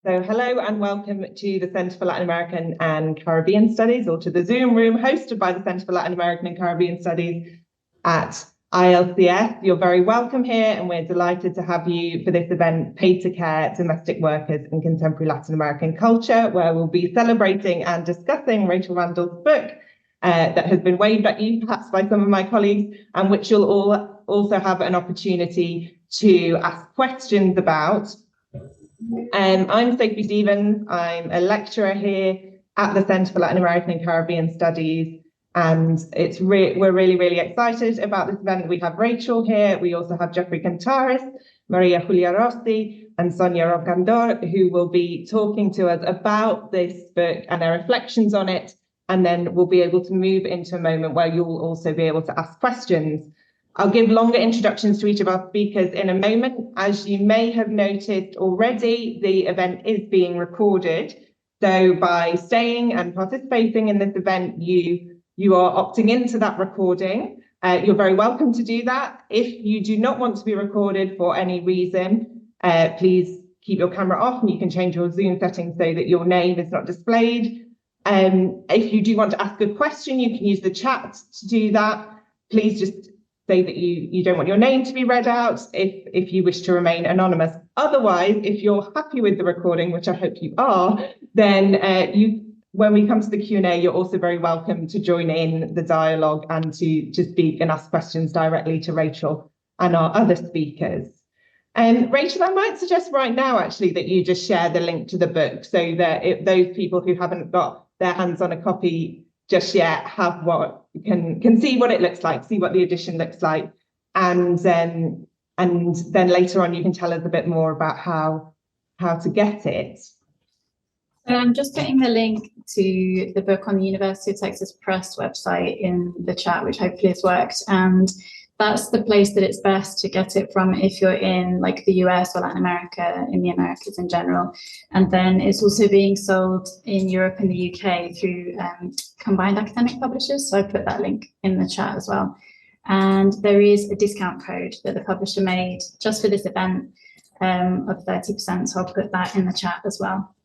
So hello and welcome to the Centre for Latin American and Caribbean Studies, or to the Zoom room hosted by the Centre for Latin American and Caribbean Studies at ILCS. You're very welcome here, and we're delighted to have you for this event, Paid to Care, Domestic Workers in Contemporary Latin American Culture, where we'll be celebrating and discussing Rachel Randall's book that has been waved at you perhaps by some of my colleagues, and which you'll all also have an opportunity to ask questions about. I'm Sophie Stevens. I'm a lecturer here at the Centre for Latin American and Caribbean Studies, and we're really excited about this event. We have Rachel here. We also have Geoffrey Kantaris, María Rossi, and Sonia Roncador, who will be talking to us about this book and their reflections on it, and then we'll be able to move into a moment where you'll also be able to ask questions. I'll give longer introductions to each of our speakers in a moment. As you may have noticed already, the event is being recorded. So by staying and participating in this event, you are opting into that recording. You're very welcome to do that. If you do not want to be recorded for any reason, please keep your camera off, and you can change your Zoom settings so that your name is not displayed. If you do want to ask a question, you can use the chat to do that. Please just say that you don't want your name to be read out if you wish to remain anonymous. Otherwise, if you're happy with the recording, which I hope you are, then when we come to the Q&A, you're also very welcome to join in the dialogue and to speak and ask questions directly to Rachel and our other speakers. Rachel, I might suggest right now, actually, that you just share the link to the book so that those people who haven't got their hands on a copy just yet can see what it looks like, see what the edition looks like, and then later on you can tell us a bit more about how to get it. So I'm just putting the link to the book on the University of Texas Press website in the chat, which hopefully has worked, and that's the place that it's best to get it from if you're in like the US or Latin America, in the Americas in general. And then it's also being sold in Europe and the UK through combined academic publishers. So I put that link in the chat as well. And there is a discount code that the publisher made just for this event of 30%. So I'll put that in the chat as well.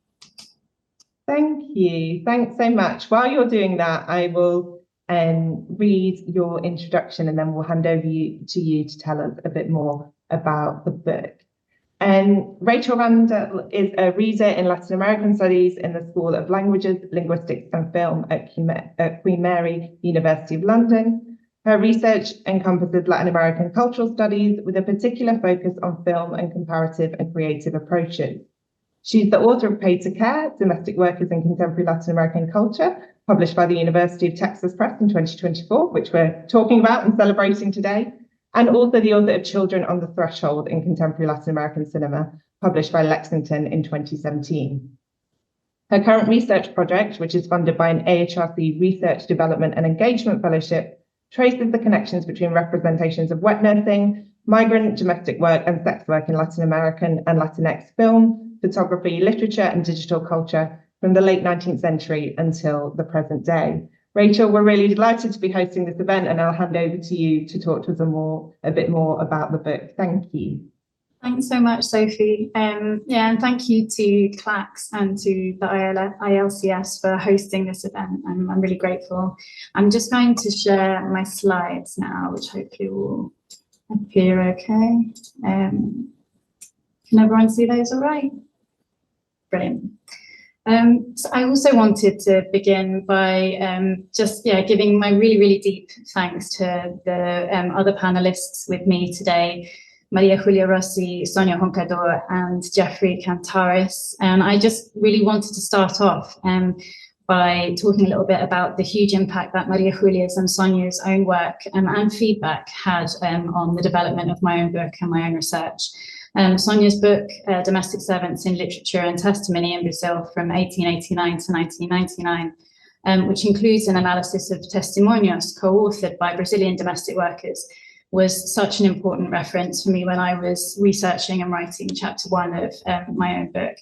Thank you. Thanks so much. While you're doing that, I will read your introduction, and then we'll hand over to you to tell us a bit more about the book. Rachel Randall is a reader in Latin American Studies in the School of Languages, Linguistics and Film at Queen Mary, University of London. Her research encompasses Latin American cultural studies with a particular focus on film and comparative and creative approaches. She's the author of Paid to Care, Domestic Workers in Contemporary Latin American Culture, published by the University of Texas Press in 2024, which we're talking about and celebrating today, and also the author of Children on the Threshold in Contemporary Latin American Cinema, published by Lexington in 2017. Her current research project, which is funded by an AHRC Research Development and Engagement Fellowship, traces the connections between representations of wet nursing, migrant domestic work and sex work in Latin American and Latinx film, photography, literature and digital culture from the late 19th century until the present day. Rachel, we're really delighted to be hosting this event, and I'll hand over to you to talk to us a bit more about the book. Thank you. Thanks so much, Sophie. And thank you to CLACS and to the ILCS for hosting this event. I'm really grateful. I'm just going to share my slides now, which hopefully will appear okay. Can everyone see those all right? Brilliant. So I also wanted to begin by giving my really deep thanks to the other panelists with me today, María Rossi, Sonia Roncador, and Geoffrey Kantaris. And I just really wanted to start off by talking a little bit about the huge impact that María Julia's and Sonia's own work and feedback had on the development of my own book and my own research. Sonia's book, Domestic Servants in Literature and Testimony in Brazil from 1889 to 1999, which includes an analysis of testimonios co-authored by Brazilian domestic workers, was such an important reference for me when I was researching and writing chapter 1 of my own book.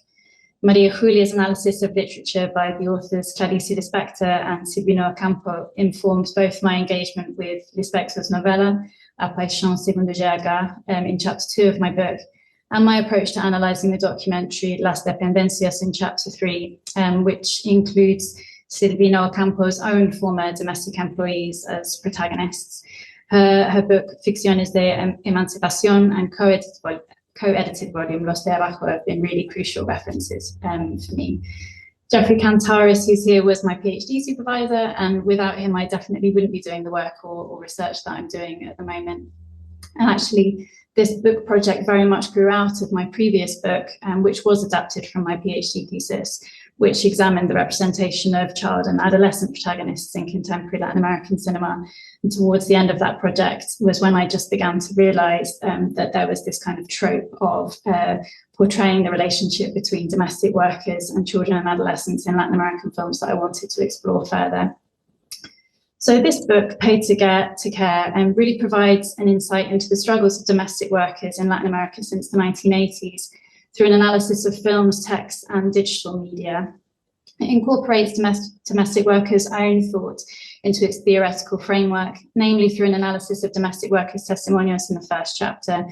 María Julia's analysis of literature by the authors Clarice Lispector and Silvino Ocampo informed both my engagement with Lispector's novella, A Paixão Segundo GH, in chapter 2 of my book, and my approach to analysing the documentary Las Dependencias in Chapter 3, which includes Silvina Ocampo's own former domestic employees as protagonists. Her book Ficciones de Emancipación and co-edited volume Los de Abajo have been really crucial references for me. Geoffrey Kantaris, who's here, was my PhD supervisor, and without him I definitely wouldn't be doing the work or research that I'm doing at the moment. And actually, this book project very much grew out of my previous book, which was adapted from my PhD thesis, which examined the representation of child and adolescent protagonists in contemporary Latin American cinema. And towards the end of that project was when I just began to realise that there was this kind of trope of portraying the relationship between domestic workers and children and adolescents in Latin American films that I wanted to explore further. So this book, Paid to Care, really provides an insight into the struggles of domestic workers in Latin America since the 1980s through an analysis of films, text, and digital media. It incorporates domestic workers' own thought into its theoretical framework, namely through an analysis of domestic workers' testimonials in the first chapter.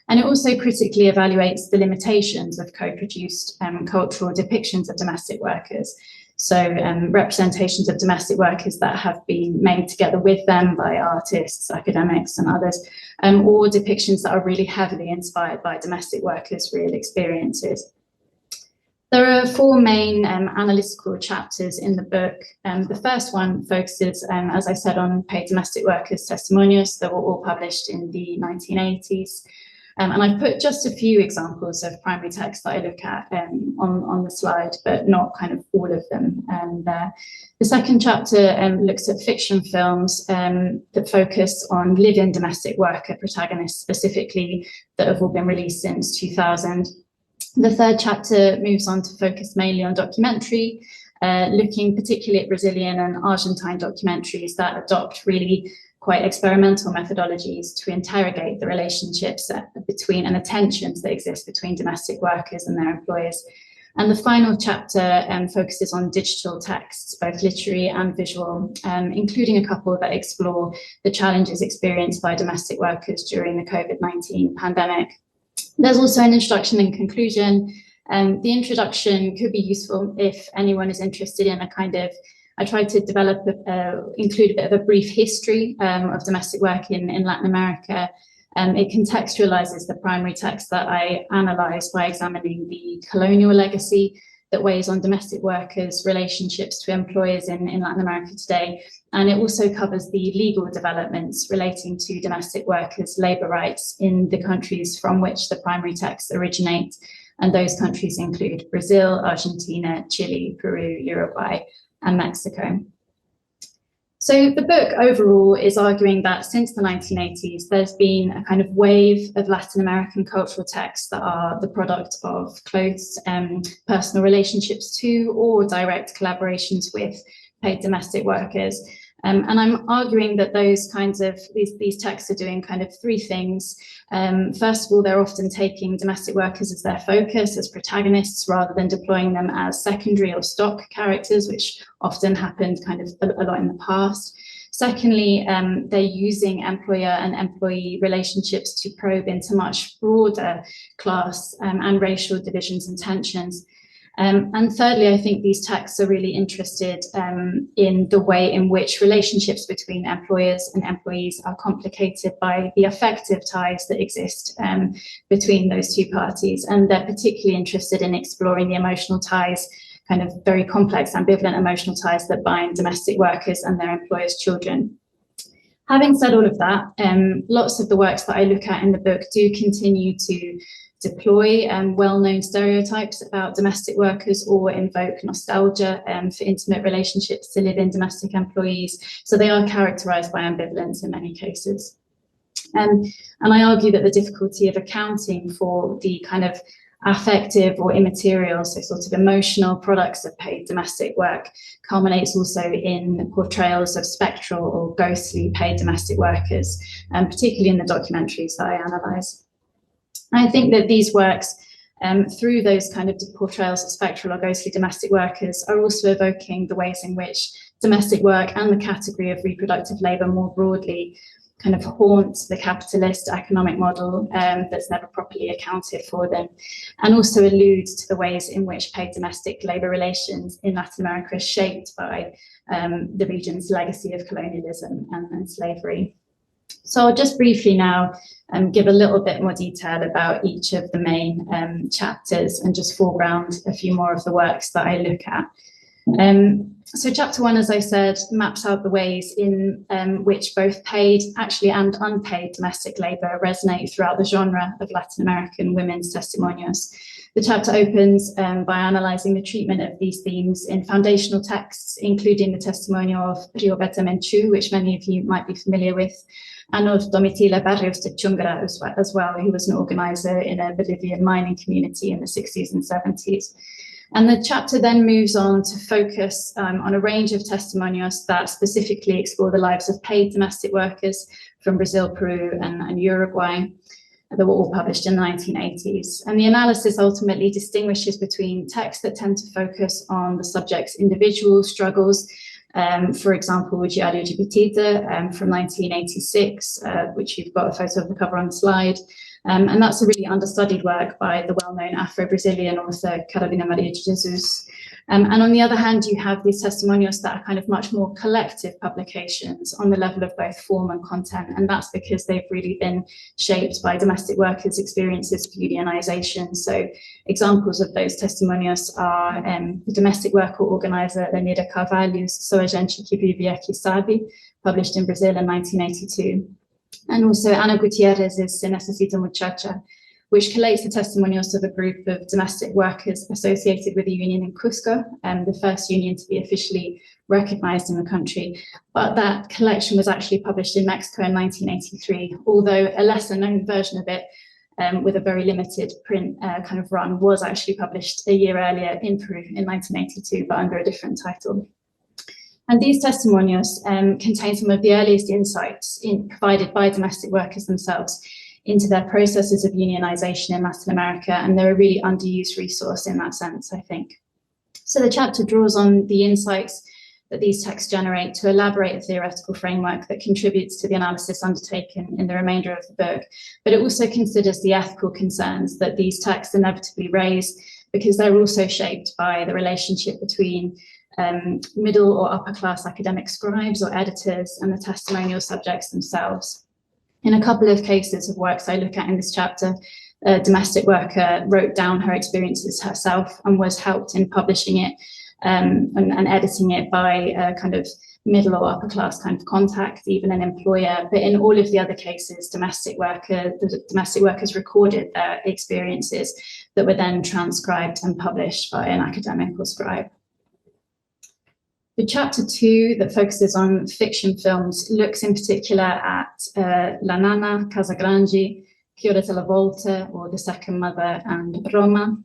And it also critically evaluates the limitations of co-produced cultural depictions of domestic workers. So representations of domestic workers that have been made together with them by artists, academics and others, or depictions that are really heavily inspired by domestic workers' real experiences. There are four main analytical chapters in the book. The first one focuses, as I said, on paid domestic workers' testimonials that were all published in the 1980s. And I've put just a few examples of primary text that I look at on the slide, but not kind of all of them there. The second chapter looks at fiction films that focus on live-in domestic worker protagonists specifically that have all been released since 2000. The third chapter moves on to focus mainly on documentary, looking particularly at Brazilian and Argentine documentaries that adopt really quite experimental methodologies to interrogate the relationships between and the tensions that exist between domestic workers and their employers. And the final chapter focuses on digital texts, both literary and visual, including a couple that explore the challenges experienced by domestic workers during the COVID-19 pandemic. There's also an introduction and conclusion. The introduction could be useful if anyone is interested in a kind of, I tried to develop, include a bit of a brief history of domestic work in Latin America. It contextualizes the primary text that I analysed by examining the colonial legacy that weighs on domestic workers' relationships to employers in Latin America today. And it also covers the legal developments relating to domestic workers' labour rights in the countries from which the primary texts originate. And those countries include Brazil, Argentina, Chile, Peru, Uruguay, and Mexico. So the book overall is arguing that since the 1980s, there's been a kind of wave of Latin American cultural texts that are the product of close personal relationships to or direct collaborations with paid domestic workers. And I'm arguing that those kinds of, these texts are doing kind of three things. First of all, they're often taking domestic workers as their focus, as protagonists, rather than deploying them as secondary or stock characters, which often happened kind of a lot in the past. Secondly, they're using employer and employee relationships to probe into much broader class and racial divisions and tensions. And thirdly, I think these texts are really interested in the way in which relationships between employers and employees are complicated by the affective ties that exist between those two parties. And they're particularly interested in exploring the emotional ties, kind of very complex, ambivalent emotional ties that bind domestic workers and their employers' children. Having said all of that, lots of the works that I look at in the book do continue to deploy well-known stereotypes about domestic workers or invoke nostalgia for intimate relationships to live-in domestic employees. So they are characterised by ambivalence in many cases. And I argue that the difficulty of accounting for the kind of affective or immaterial, so sort of emotional products of paid domestic work culminates also in portrayals of spectral or ghostly paid domestic workers, particularly in the documentaries that I analyse. I think that these works, through those kind of portrayals of spectral or ghostly domestic workers, are also evoking the ways in which domestic work and the category of reproductive labour more broadly kind of haunt the capitalist economic model that's never properly accounted for them, and also allude to the ways in which paid domestic labour relations in Latin America are shaped by the region's legacy of colonialism and slavery. So I'll just briefly now give a little bit more detail about each of the main chapters and just foreground a few more of the works that I look at. So chapter 1, as I said, maps out the ways in which both paid actually and unpaid domestic labour resonate throughout the genre of Latin American women's testimonials. The chapter opens by analysing the treatment of these themes in foundational texts, including the testimonial of Rigoberta Menchú, which many of you might be familiar with, and of Domitila Barrios de Chungara as well, who was an organiser in a Bolivian mining community in the 60s and 70s. And the chapter then moves on to focus on a range of testimonials that specifically explore the lives of paid domestic workers from Brazil, Peru, and Uruguay that were all published in the 1980s. And the analysis ultimately distinguishes between texts that tend to focus on the subject's individual struggles, for example, Diário de Petita from 1986, which you've got a photo of the cover on the slide. And that's a really understudied work by the well-known Afro-Brazilian author Carolina Maria de Jesus. And on the other hand, you have these testimonials that are kind of much more collective publications on the level of both form and content. And that's because they've really been shaped by domestic workers' experiences of unionisation. So examples of those testimonials are the domestic worker organiser Lenira Carvalho's Sou a Gente que Vive Aqui Sabe, published in Brazil in 1982. And also Ana Gutierrez's Se Necesita Muchacha, which collates the testimonials of a group of domestic workers associated with a union in Cusco, the first union to be officially recognised in the country. But that collection was actually published in Mexico in 1983, although a lesser known version of it, with a very limited print kind of run, was actually published a year earlier in Peru in 1982, but under a different title. And these testimonials contain some of the earliest insights provided by domestic workers themselves into their processes of unionisation in Latin America, and they're a really underused resource in that sense, I think. So the chapter draws on the insights that these texts generate to elaborate a theoretical framework that contributes to the analysis undertaken in the remainder of the book, but it also considers the ethical concerns that these texts inevitably raise, because they're also shaped by the relationship between middle or upper class academic scribes or editors and the testimonial subjects themselves. In a couple of cases of works I look at in this chapter, a domestic worker wrote down her experiences herself and was helped in publishing it and editing it by a kind of middle or upper class kind of contact, even an employer. But in all of the other cases, domestic workers recorded their experiences that were then transcribed and published by an academic or scribe. The chapter 2 that focuses on fiction films looks in particular at La Nana, Casagrande, Chioretta la Volta, or The Second Mother, and Roma.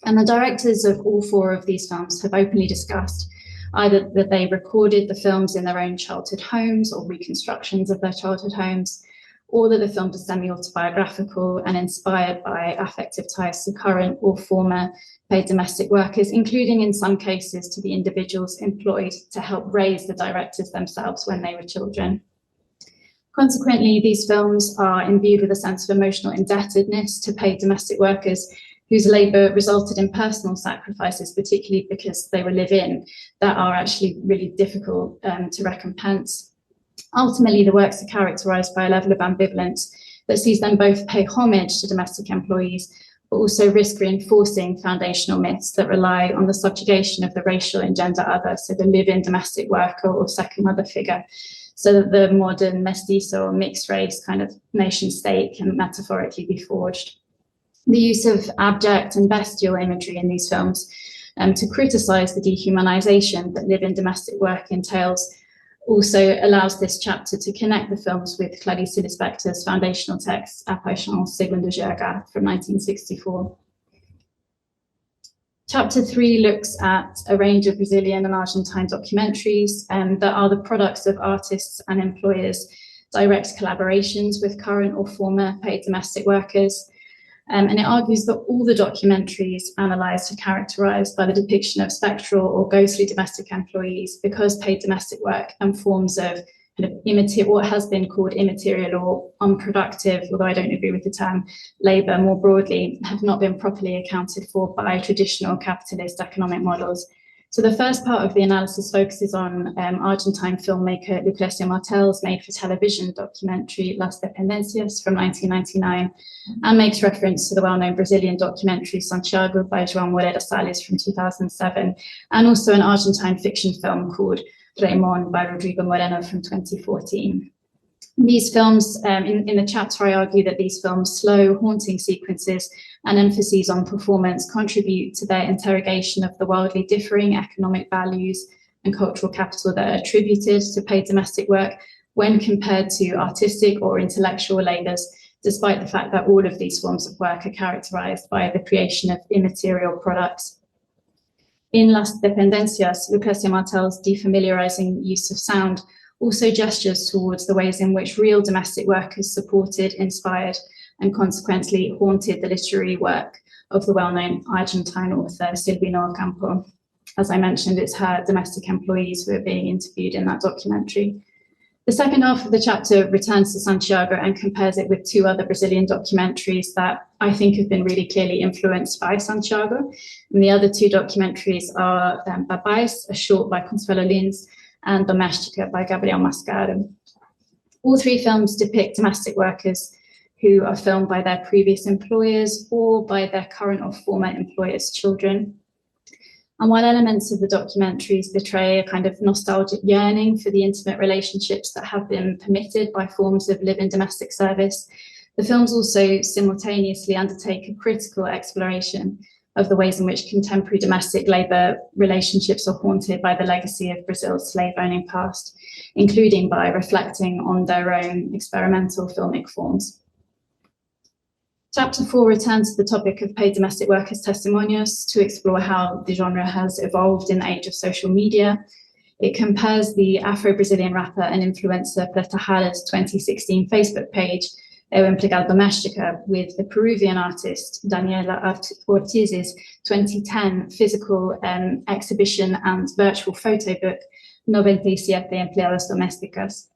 And the directors of all 4 of these films have openly discussed either that they recorded the films in their own childhood homes or reconstructions of their childhood homes, or that the films are semi-autobiographical and inspired by affective ties to current or former paid domestic workers, including in some cases to the individuals employed to help raise the directors themselves when they were children. Consequently, these films are imbued with a sense of emotional indebtedness to paid domestic workers whose labour resulted in personal sacrifices, particularly because they were live-in, that are actually really difficult to recompense. Ultimately, the works are characterised by a level of ambivalence that sees them both pay homage to domestic employees, but also risk reinforcing foundational myths that rely on the subjugation of the racial and gender other, so the live-in domestic worker or second mother figure, so that the modern mestizo or mixed race kind of nation state can metaphorically be forged. The use of abject and bestial imagery in these films to criticise the dehumanisation that live-in domestic work entails also allows this chapter to connect the films with Clarice Lispector's foundational text, A Paixão Segundo GH from 1964. Chapter 3 looks at a range of Brazilian and Argentine documentaries that are the products of artists and employers' direct collaborations with current or former paid domestic workers. And it argues that all the documentaries analysed are characterised by the depiction of spectral or ghostly domestic employees because paid domestic work and forms of what has been called immaterial or unproductive, although I don't agree with the term, labour more broadly, have not been properly accounted for by traditional capitalist economic models. So the first part of the analysis focuses on Argentine filmmaker Lucrecia Martel's made-for-television documentary Las Dependencias from 1999, and makes reference to the well-known Brazilian documentary Santiago by João Moreira Salles from 2007, and also an Argentine fiction film called Raymond by Rodrigo Moreno from 2014. These films, in the chapter, I argue that these films' slow, haunting sequences and emphases on performance contribute to their interrogation of the wildly differing economic values and cultural capital that are attributed to paid domestic work when compared to artistic or intellectual labours, despite the fact that all of these forms of work are characterised by the creation of immaterial products. In Las Dependencias, Lucrecia Martel's defamiliarising use of sound also gestures towards the ways in which real domestic workers supported, inspired, and consequently haunted the literary work of the well-known Argentine author Silvina Ocampo. As I mentioned, it's her domestic employees who are being interviewed in that documentary. The second half of the chapter returns to Santiago and compares it with two other Brazilian documentaries that I think have been really clearly influenced by Santiago. And the other two documentaries are Papais, a short by Consuelo Lins, and Domestica by Gabriel Mascaro. All three films depict domestic workers who are filmed by their previous employers or by their current or former employers' children. And while elements of the documentaries betray a kind of nostalgic yearning for the intimate relationships that have been permitted by forms of live-in domestic service, the films also simultaneously undertake a critical exploration of the ways in which contemporary domestic labour relationships are haunted by the legacy of Brazil's slave-owning past, including by reflecting on their own experimental filmic forms. Chapter 4 returns to the topic of paid domestic workers' testimonials to explore how the genre has evolved in the age of social media. It compares the Afro-Brazilian rapper and influencer Preta Jara's 2016 Facebook page, Eu Empregado Doméstica, with the Peruvian artist Daniela Ortiz's 2010 physical exhibition and virtual photo book, 97 Empleadas Domésticas.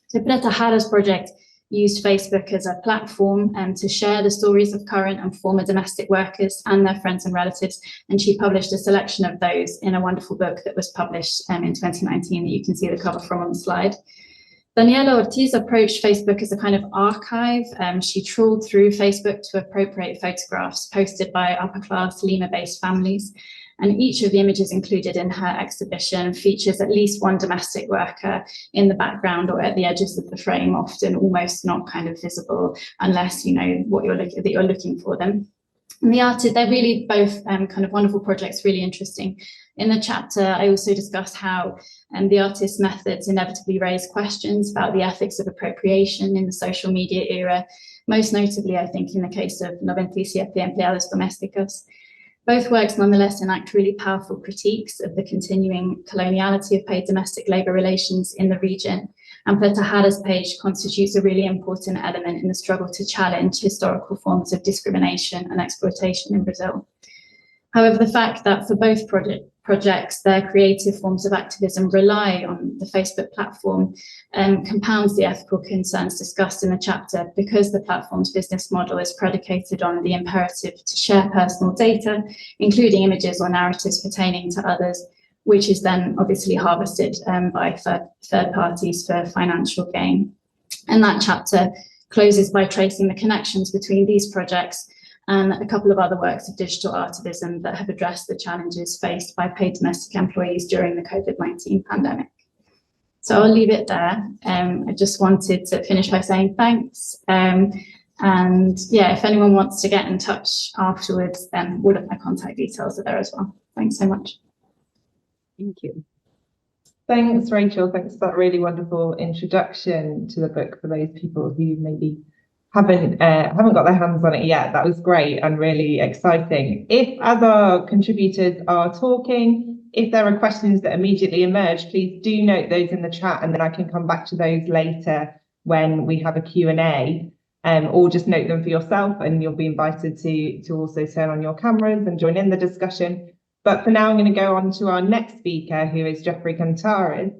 So Preta Jara's project used Facebook as a platform to share the stories of current and former domestic workers and their friends and relatives, and she published a selection of those in a wonderful book that was published in 2019 that you can see the cover from on the slide. Daniela Ortiz approached Facebook as a kind of archive. She trawled through Facebook to appropriate photographs posted by upper-class Lima-based families, and each of the images included in her exhibition features at least one domestic worker in the background or at the edges of the frame, often almost not kind of visible unless you know what you're looking for them. And the artist, they're really both kind of wonderful projects, really interesting. In the chapter, I also discussed how the artist's methods inevitably raise questions about the ethics of appropriation in the social media era, most notably, I think, in the case of 97 Empleadas Domésticas. Both works nonetheless enact really powerful critiques of the continuing coloniality of paid domestic labour relations in the region, and Preta Jara's page constitutes a really important element in the struggle to challenge historical forms of discrimination and exploitation in Brazil. However, the fact that for both projects, their creative forms of activism rely on the Facebook platform compounds the ethical concerns discussed in the chapter, because the platform's business model is predicated on the imperative to share personal data, including images or narratives pertaining to others, which is then obviously harvested by third parties for financial gain. And that chapter closes by tracing the connections between these projects and a couple of other works of digital artivism that have addressed the challenges faced by paid domestic employees during the COVID-19 pandemic. So I'll leave it there. I just wanted to finish by saying thanks. And yeah, if anyone wants to get in touch afterwards, then all of my contact details are there as well. Thanks so much. Thank you. Thanks, Rachel. Thanks for that really wonderful introduction to the book for those people who maybe haven't got their hands on it yet. That was great and really exciting. If other contributors are talking, if there are questions that immediately emerge, please do note those in the chat, and then I can come back to those later when we have a Q&A, or just note them for yourself, and you'll be invited to also turn on your cameras and join in the discussion. But for now, I'm going to go on to our next speaker, who is Geoffrey Kantaris.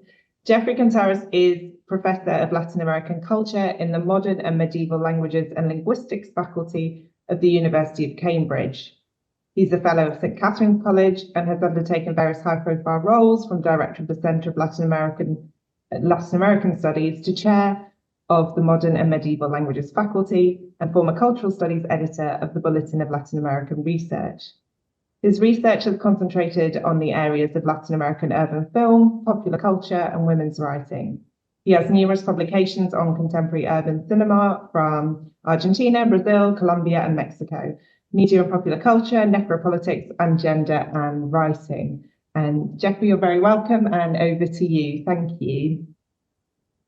Geoffrey Kantaris is Professor of Latin American Culture in the Modern and Medieval Languages and Linguistics Faculty of the University of Cambridge. He's a Fellow of St. Catherine's College and has undertaken various high-profile roles, from Director of the Centre of Latin American Studies to Chair of the Modern and Medieval Languages Faculty and former Cultural Studies Editor of the Bulletin of Latin American Research. His research has concentrated on the areas of Latin American urban film, popular culture, and women's writing. He has numerous publications on contemporary urban cinema from Argentina, Brazil, Colombia, and Mexico, media and popular culture, necropolitics, and gender and writing. And Geoffrey, you're very welcome, and over to you. Thank you.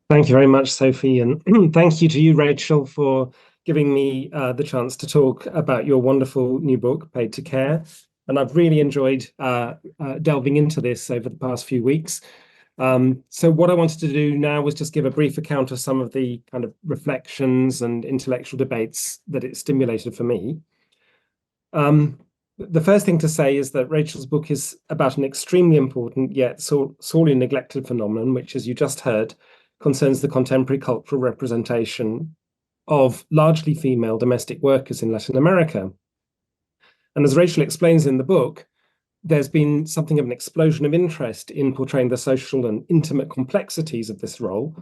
Thank you very much, Sophie, and thank you to you, Rachel, for giving me the chance to talk about your wonderful new book, Paid to Care. And I've really enjoyed delving into this over the past few weeks. So what I wanted to do now was just give a brief account of some of the kind of reflections and intellectual debates that it stimulated for me. The first thing to say is that Rachel's book is about an extremely important yet sorely neglected phenomenon, which, as you just heard, concerns the contemporary cultural representation of largely female domestic workers in Latin America. And as Rachel explains in the book, there's been something of an explosion of interest in portraying the social and intimate complexities of this role,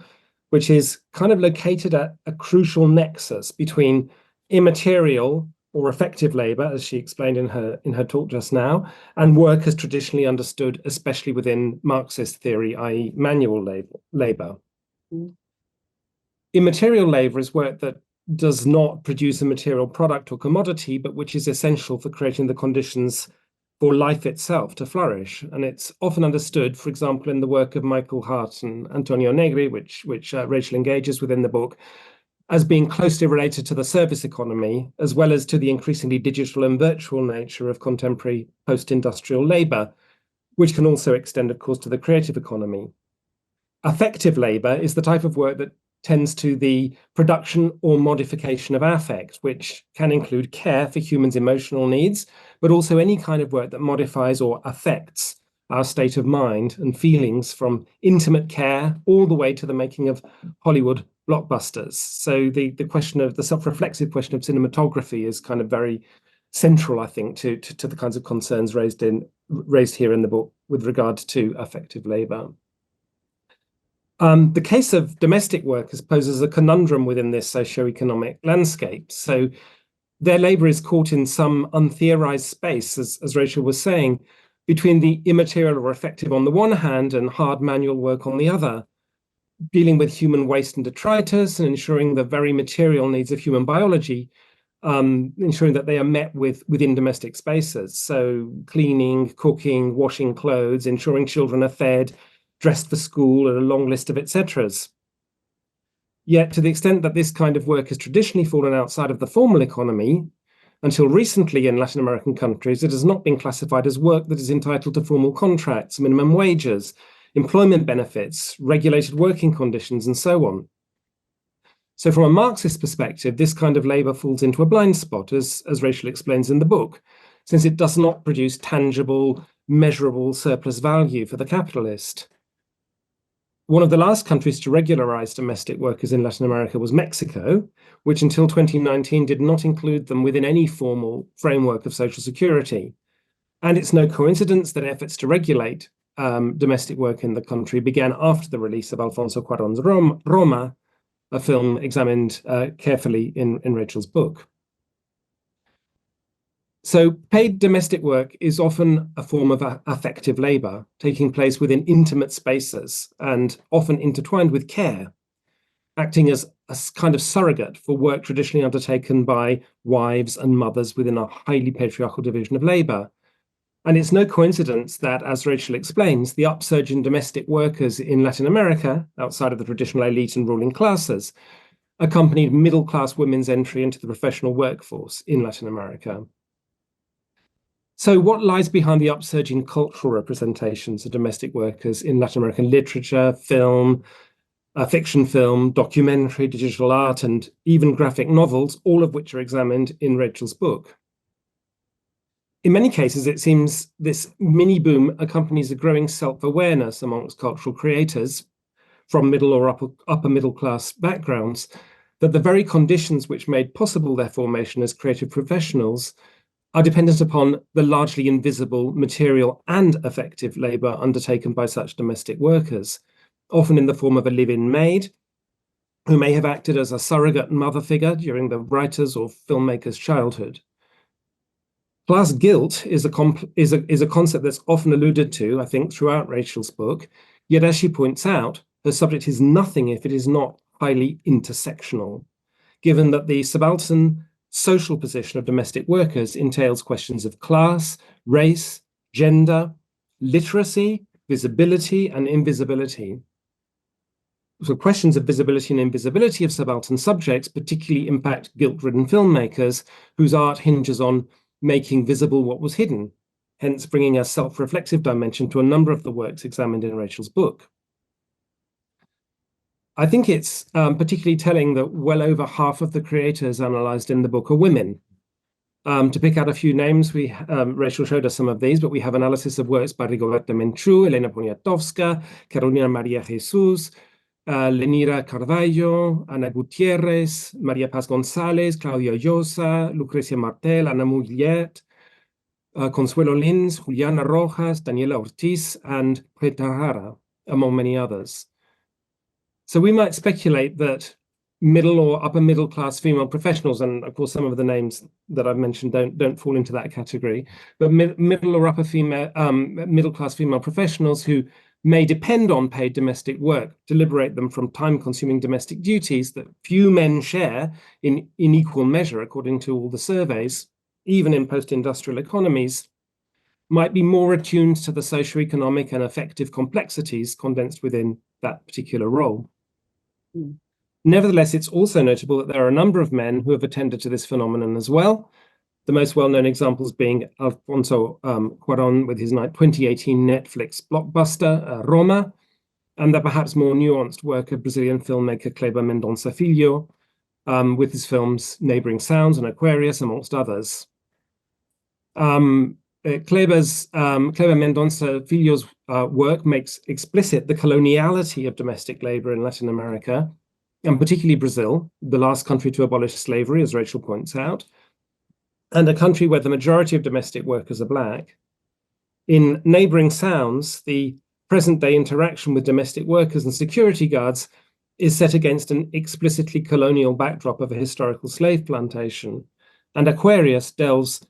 which is kind of located at a crucial nexus between immaterial or effective labor, as she explained in her talk just now, and work as traditionally understood, especially within Marxist theory, i.e. manual labor. Immaterial labor is work that does not produce a material product or commodity, but which is essential for creating the conditions for life itself to flourish. And it's often understood, for example, in the work of Michael Hart and Antonio Negri, which Rachel engages with in the book, as being closely related to the service economy, as well as to the increasingly digital and virtual nature of contemporary post-industrial labor, which can also extend, of course, to the creative economy. Affective labor is the type of work that tends to the production or modification of affect, which can include care for humans' emotional needs, but also any kind of work that modifies or affects our state of mind and feelings, from intimate care all the way to the making of Hollywood blockbusters. So the question of the self-reflexive question of cinematography is kind of very central, I think, to the kinds of concerns raised here in the book with regard to affective labor. The case of domestic workers poses a conundrum within this socio-economic landscape. So their labor is caught in some untheorized space, as Rachel was saying, between the immaterial or effective on the one hand and hard manual work on the other, dealing with human waste and detritus and ensuring the very material needs of human biology, ensuring that they are met within domestic spaces. So cleaning, cooking, washing clothes, ensuring children are fed, dressed for school, and a long list of etceteras. Yet, to the extent that this kind of work has traditionally fallen outside of the formal economy, until recently in Latin American countries, it has not been classified as work that is entitled to formal contracts, minimum wages, employment benefits, regulated working conditions, and so on. So from a Marxist perspective, this kind of labor falls into a blind spot, as Rachel explains in the book, since it does not produce tangible, measurable surplus value for the capitalist. One of the last countries to regularize domestic workers in Latin America was Mexico, which until 2019 did not include them within any formal framework of social security. And it's no coincidence that efforts to regulate domestic work in the country began after the release of Alfonso Cuarón's Roma, a film examined carefully in Rachel's book. So paid domestic work is often a form of affective labor, taking place within intimate spaces and often intertwined with care, acting as a kind of surrogate for work traditionally undertaken by wives and mothers within a highly patriarchal division of labor. And it's no coincidence that, as Rachel explains, the upsurge in domestic workers in Latin America, outside of the traditional elite and ruling classes, accompanied middle-class women's entry into the professional workforce in Latin America. So what lies behind the upsurge in cultural representations of domestic workers in Latin American literature, film, fiction film, documentary, digital art, and even graphic novels, all of which are examined in Rachel's book? In many cases, it seems this mini boom accompanies a growing self-awareness amongst cultural creators, from middle or upper middle class backgrounds, that the very conditions which made possible their formation as creative professionals are dependent upon the largely invisible material and effective labour undertaken by such domestic workers, often in the form of a live-in maid, who may have acted as a surrogate mother figure during the writer's or filmmaker's childhood. Class guilt is a concept that's often alluded to, I think, throughout Rachel's book, yet as she points out, her subject is nothing if it is not highly intersectional, given that the subaltern social position of domestic workers entails questions of class, race, gender, literacy, visibility, and invisibility. So questions of visibility and invisibility of subaltern subjects particularly impact guilt-ridden filmmakers whose art hinges on making visible what was hidden, hence bringing a self-reflexive dimension to a number of the works examined in Rachel's book. I think it's particularly telling that well over half of the creators analysed in the book are women. To pick out a few names, Rachel showed us some of these, but we have analysis of works by Rigoberta Menchú, Elena Poniatowska, Carolina María Jesús, Lenira Carvalho, Ana Gutiérrez, María Paz González, Claudia Llosa, Lucrecia Martel, Ana Mullet, Consuelo Lins, Juliana Rojas, Daniela Ortiz, and Greta Jara, among many others. So we might speculate that middle or upper middle class female professionals, and of course some of the names that I've mentioned don't fall into that category, but middle or upper middle class female professionals who may depend on paid domestic work to liberate them from time-consuming domestic duties that few men share in equal measure, according to all the surveys, even in post-industrial economies, might be more attuned to the socioeconomic and affective complexities condensed within that particular role. Nevertheless, it's also notable that there are a number of men who have attended to this phenomenon as well, the most well-known examples being Alfonso Cuarón with his 2018 Netflix blockbuster, Roma, and the perhaps more nuanced work of Brazilian filmmaker Kleber Mendonça Filho, with his films Neighbouring Sounds and Aquarius, amongst others. Kleber Mendonça Filho's work makes explicit the coloniality of domestic labour in Latin America, and particularly Brazil, the last country to abolish slavery, as Rachel points out, and a country where the majority of domestic workers are Black. In Neighbouring Sounds, the present-day interaction with domestic workers and security guards is set against an explicitly colonial backdrop of a historical slave plantation, and Aquarius delves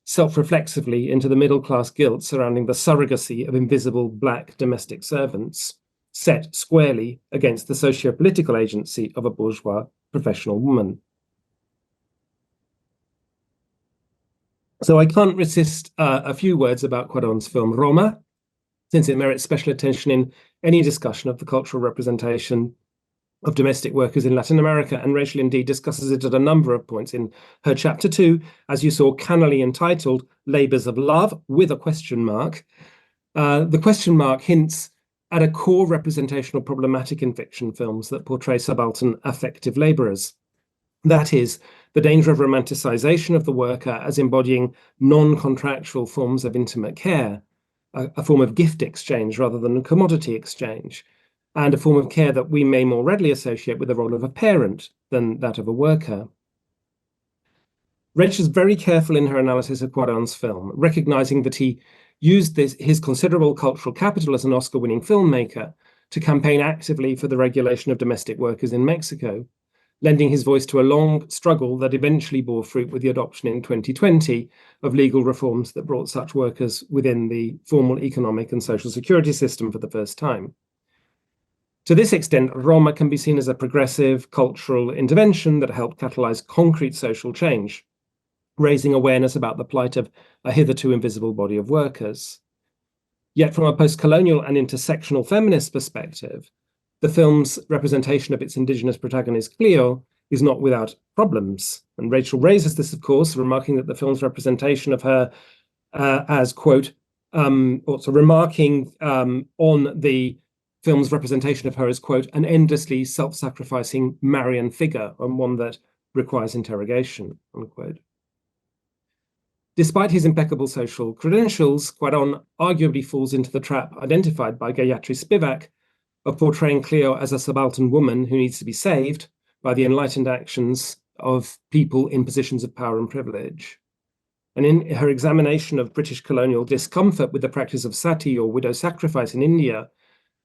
self-reflexively into the middle-class guilt surrounding the surrogacy of invisible Black domestic servants, set squarely against the socio-political agency of a bourgeois professional woman. So I can't resist a few words about Cuarón's film Roma, since it merits special attention in any discussion of the cultural representation of domestic workers in Latin America, and Rachel indeed discusses it at a number of points in her chapter 2, as you saw, cannily entitled Labours of Love, with a question mark. The question mark hints at a core representational problematic in fiction films that portray subaltern affective labourers. That is, the danger of romanticization of the worker as embodying non-contractual forms of intimate care, a form of gift exchange rather than a commodity exchange, and a form of care that we may more readily associate with the role of a parent than that of a worker. Rachel is very careful in her analysis of Cuarón's film, recognizing that he used his considerable cultural capital as an Oscar-winning filmmaker to campaign actively for the regulation of domestic workers in Mexico, lending his voice to a long struggle that eventually bore fruit with the adoption in 2020 of legal reforms that brought such workers within the formal economic and social security system for the first time. To this extent, Roma can be seen as a progressive cultural intervention that helped catalyze concrete social change, raising awareness about the plight of a hitherto invisible body of workers. Yet from a post-colonial and intersectional feminist perspective, the film's representation of its indigenous protagonist, Cleo, is not without problems. And Rachel raises this, of course, remarking that the film's representation of her as, quote, also remarking on the film's representation of her as, quote, an endlessly self-sacrificing Marian figure, and one that requires interrogation, unquote. Despite his impeccable social credentials, Cuarón arguably falls into the trap identified by Gayatri Spivak of portraying Cleo as a subaltern woman who needs to be saved by the enlightened actions of people in positions of power and privilege. And in her examination of British colonial discomfort with the practice of sati, or widow sacrifice in India,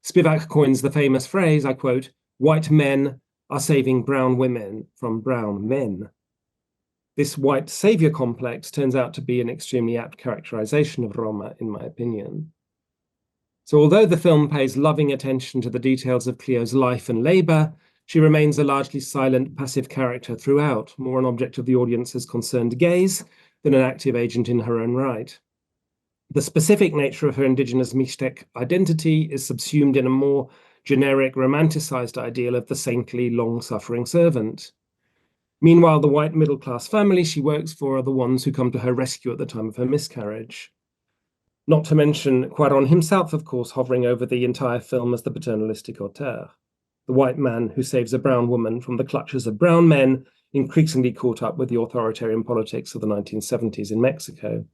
Spivak coins the famous phrase, I quote, "White men are saving brown women from brown men." This white savior complex turns out to be an extremely apt characterization of Roma, in my opinion. So although the film pays loving attention to the details of Cleo's life and labor, she remains a largely silent, passive character throughout, more an object of the audience's concerned gaze than an active agent in her own right. The specific nature of her indigenous Mixtec identity is subsumed in a more generic, romanticized ideal of the saintly, long-suffering servant. Meanwhile, the white middle-class family she works for are the ones who come to her rescue at the time of her miscarriage. Not to mention Cuarón himself, of course, hovering over the entire film as the paternalistic auteur, the white man who saves a brown woman from the clutches of brown men increasingly caught up with the authoritarian politics of the 1970s in Mexico.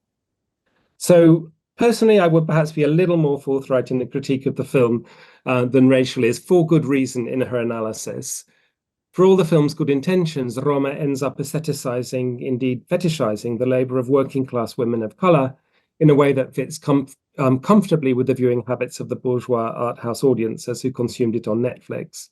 So personally, I would perhaps be a little more forthright in the critique of the film than Rachel is, for good reason in her analysis. For all the film's good intentions, Roma ends up aestheticizing, indeed fetishizing, the labor of working class women of color in a way that fits comfortably with the viewing habits of the bourgeois art house audiences who consumed it on Netflix.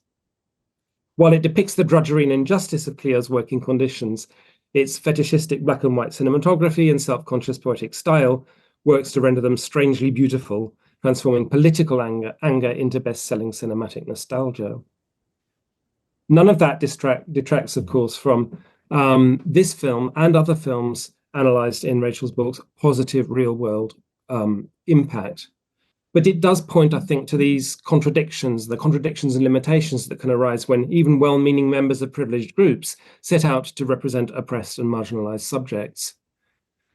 While it depicts the drudgery and injustice of Cleo's working conditions, its fetishistic black and white cinematography and self-conscious poetic style works to render them strangely beautiful, transforming political anger into best-selling cinematic nostalgia. None of that detracts, of course, from this film and other films analysed in Rachel's books' positive real-world impact. But it does point, I think, to these contradictions, the contradictions and limitations that can arise when even well-meaning members of privileged groups set out to represent oppressed and marginalised subjects.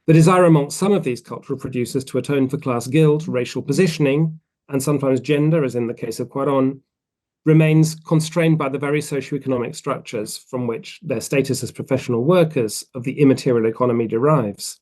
The desire amongst some of these cultural producers to atone for class guilt, racial positioning, and sometimes gender, as in the case of Cuarón, remains constrained by the very socioeconomic structures from which their status as professional workers of the immaterial economy derives.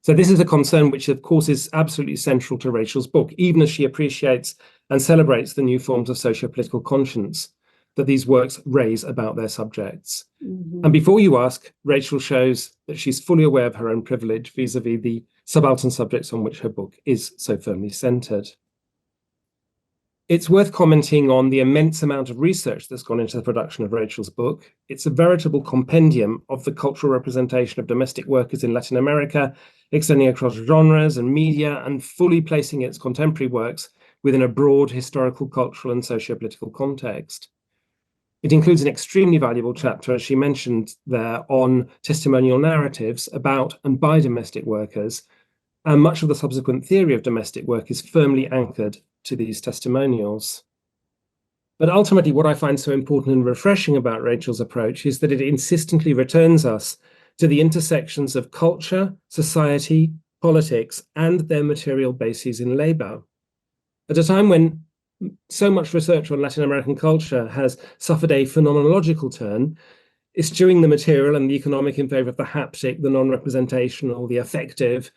So this is a concern which, of course, is absolutely central to Rachel's book, even as she appreciates and celebrates the new forms of socio-political conscience that these works raise about their subjects. And before you ask, Rachel shows that she's fully aware of her own privilege vis-a-vis the subaltern subjects on which her book is so firmly centered. It's worth commenting on the immense amount of research that's gone into the production of Rachel's book. It's a veritable compendium of the cultural representation of domestic workers in Latin America, extending across genres and media, and fully placing its contemporary works within a broad historical, cultural, and socio-political context. It includes an extremely valuable chapter, as she mentioned there, on testimonial narratives about and by domestic workers, and much of the subsequent theory of domestic work is firmly anchored to these testimonials. But ultimately, what I find so important and refreshing about Rachel's approach is that it insistently returns us to the intersections of culture, society, politics, and their material bases in labor. At a time when so much research on Latin American culture has suffered a phenomenological turn, eschewing the material and the economic in favor of the haptic, the non-representational, the affective,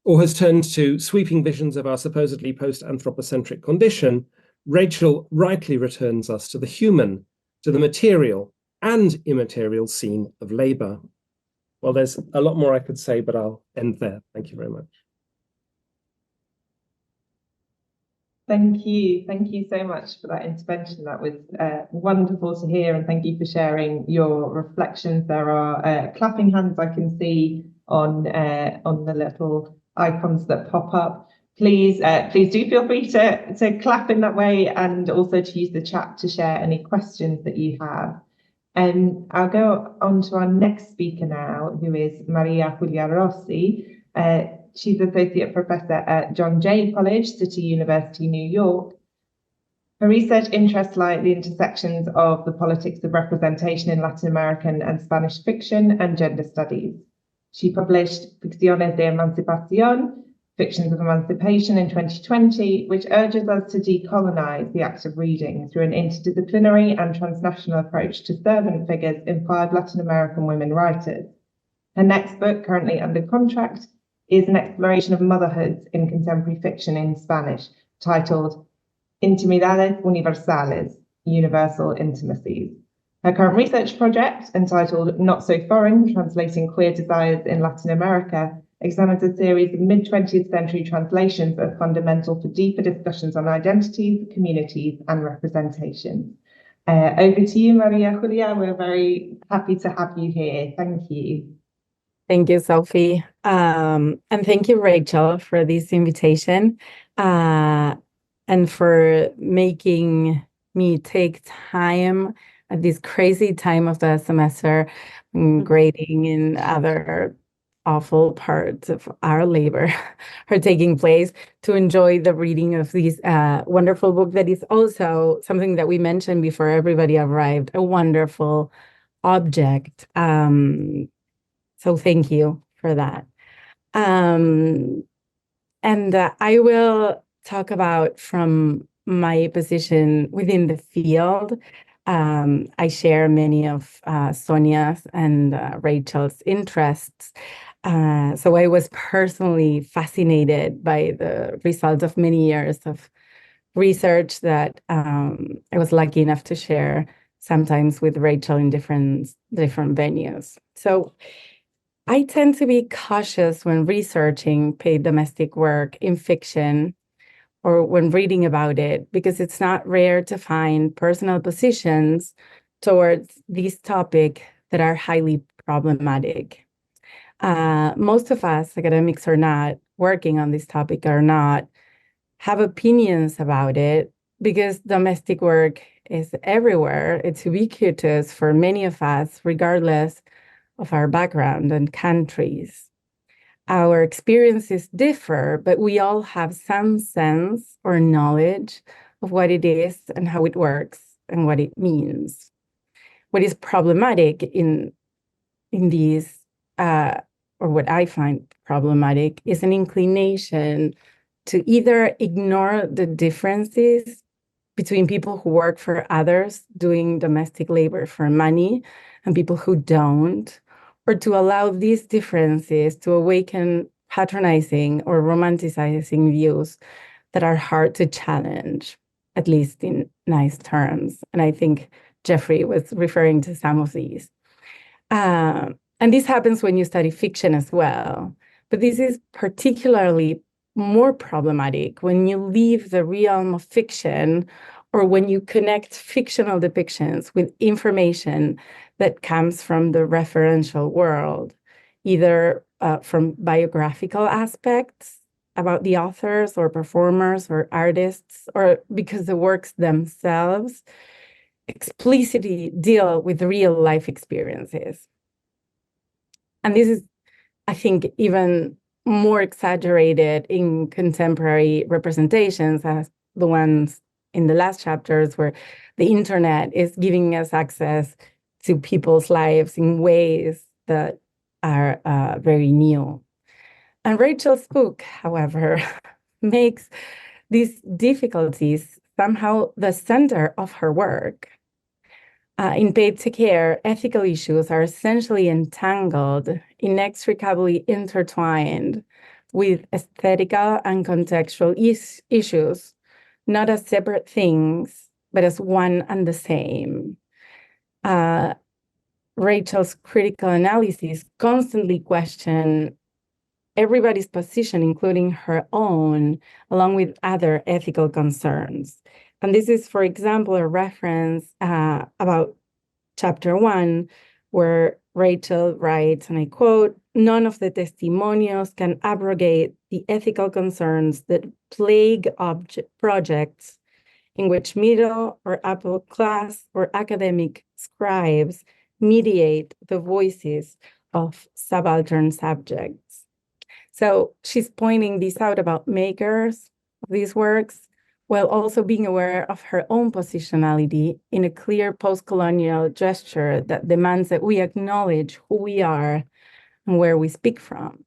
or has turned to sweeping visions of our supposedly post-anthropocentric condition, Rachel rightly returns us to the human, to the material and immaterial scene of labor. Well, there's a lot more I could say, but I'll end there. Thank you very much. Thank you. Thank you so much for that intervention. That was wonderful to hear, and thank you for sharing your reflections. There are clapping hands I can see on the little icons that pop up. Please do feel free to clap in that way, and also to use the chat to share any questions that you have. I'll go on to our next speaker now, who is María Julia Rossi. She's Associate Professor at John Jay College, City University, New York. Her research interests lie at the intersections of the politics of representation in Latin American and Spanish fiction and gender studies. She published Ficciones de Emancipación, Fictions of Emancipation in 2020, which urges us to decolonize the act of reading through an interdisciplinary and transnational approach to servant figures in 5 Latin American women writers. Her next book, currently under contract, is an exploration of motherhoods in contemporary fiction in Spanish, titled Intimidades Universales, Universal Intimacies. Her current research project, entitled Not So Foreign, Translating Queer Desires in Latin America, examines a series of mid-20th century translations that are fundamental for deeper discussions on identities, communities, and representation. Over to you, Maria Julia. We're very happy to have you here. Thank you. Thank you, Sophie. And thank you, Rachel, for this invitation and for making me take time at this crazy time of the semester, grading in other awful parts of our labor are taking place, to enjoy the reading of this wonderful book that is also something that we mentioned before everybody arrived, a wonderful object. So thank you for that. And I will talk about from my position within the field. I share many of Sonia's and Rachel's interests. So I was personally fascinated by the results of many years of research that I was lucky enough to share sometimes with Rachel in different venues. So I tend to be cautious when researching paid domestic work in fiction or when reading about it, because it's not rare to find personal positions towards this topic that are highly problematic. Most of us, academics or not, working on this topic or not, have opinions about it because domestic work is everywhere. It's ubiquitous for many of us, regardless of our background and countries. Our experiences differ, but we all have some sense or knowledge of what it is and how it works and what it means. What is problematic in these, or what I find problematic, is an inclination to either ignore the differences between people who work for others doing domestic labor for money and people who don't, or to allow these differences to awaken patronizing or romanticizing views that are hard to challenge, at least in nice terms. And I think Geoffrey was referring to some of these. And this happens when you study fiction as well. But this is particularly more problematic when you leave the realm of fiction or when you connect fictional depictions with information that comes from the referential world, either from biographical aspects about the authors or performers or artists, or because the works themselves explicitly deal with real life experiences. And this is, I think, even more exaggerated in contemporary representations as the ones in the last chapters, where the internet is giving us access to people's lives in ways that are very new. And Rachel's book, however, makes these difficulties somehow the center of her work. In Paid to Care, ethical issues are essentially entangled, inextricably intertwined with aesthetical and contextual issues, not as separate things, but as one and the same. Rachel's critical analysis constantly question everybody's position, including her own, along with other ethical concerns. And this is, for example, a reference about chapter 1, where Rachel writes, and I quote, "None of the testimonios can abrogate the ethical concerns that plague projects in which middle or upper class or academic scribes mediate the voices of subaltern subjects." So she's pointing this out about makers of these works, while also being aware of her own positionality in a clear post-colonial gesture that demands that we acknowledge who we are and where we speak from.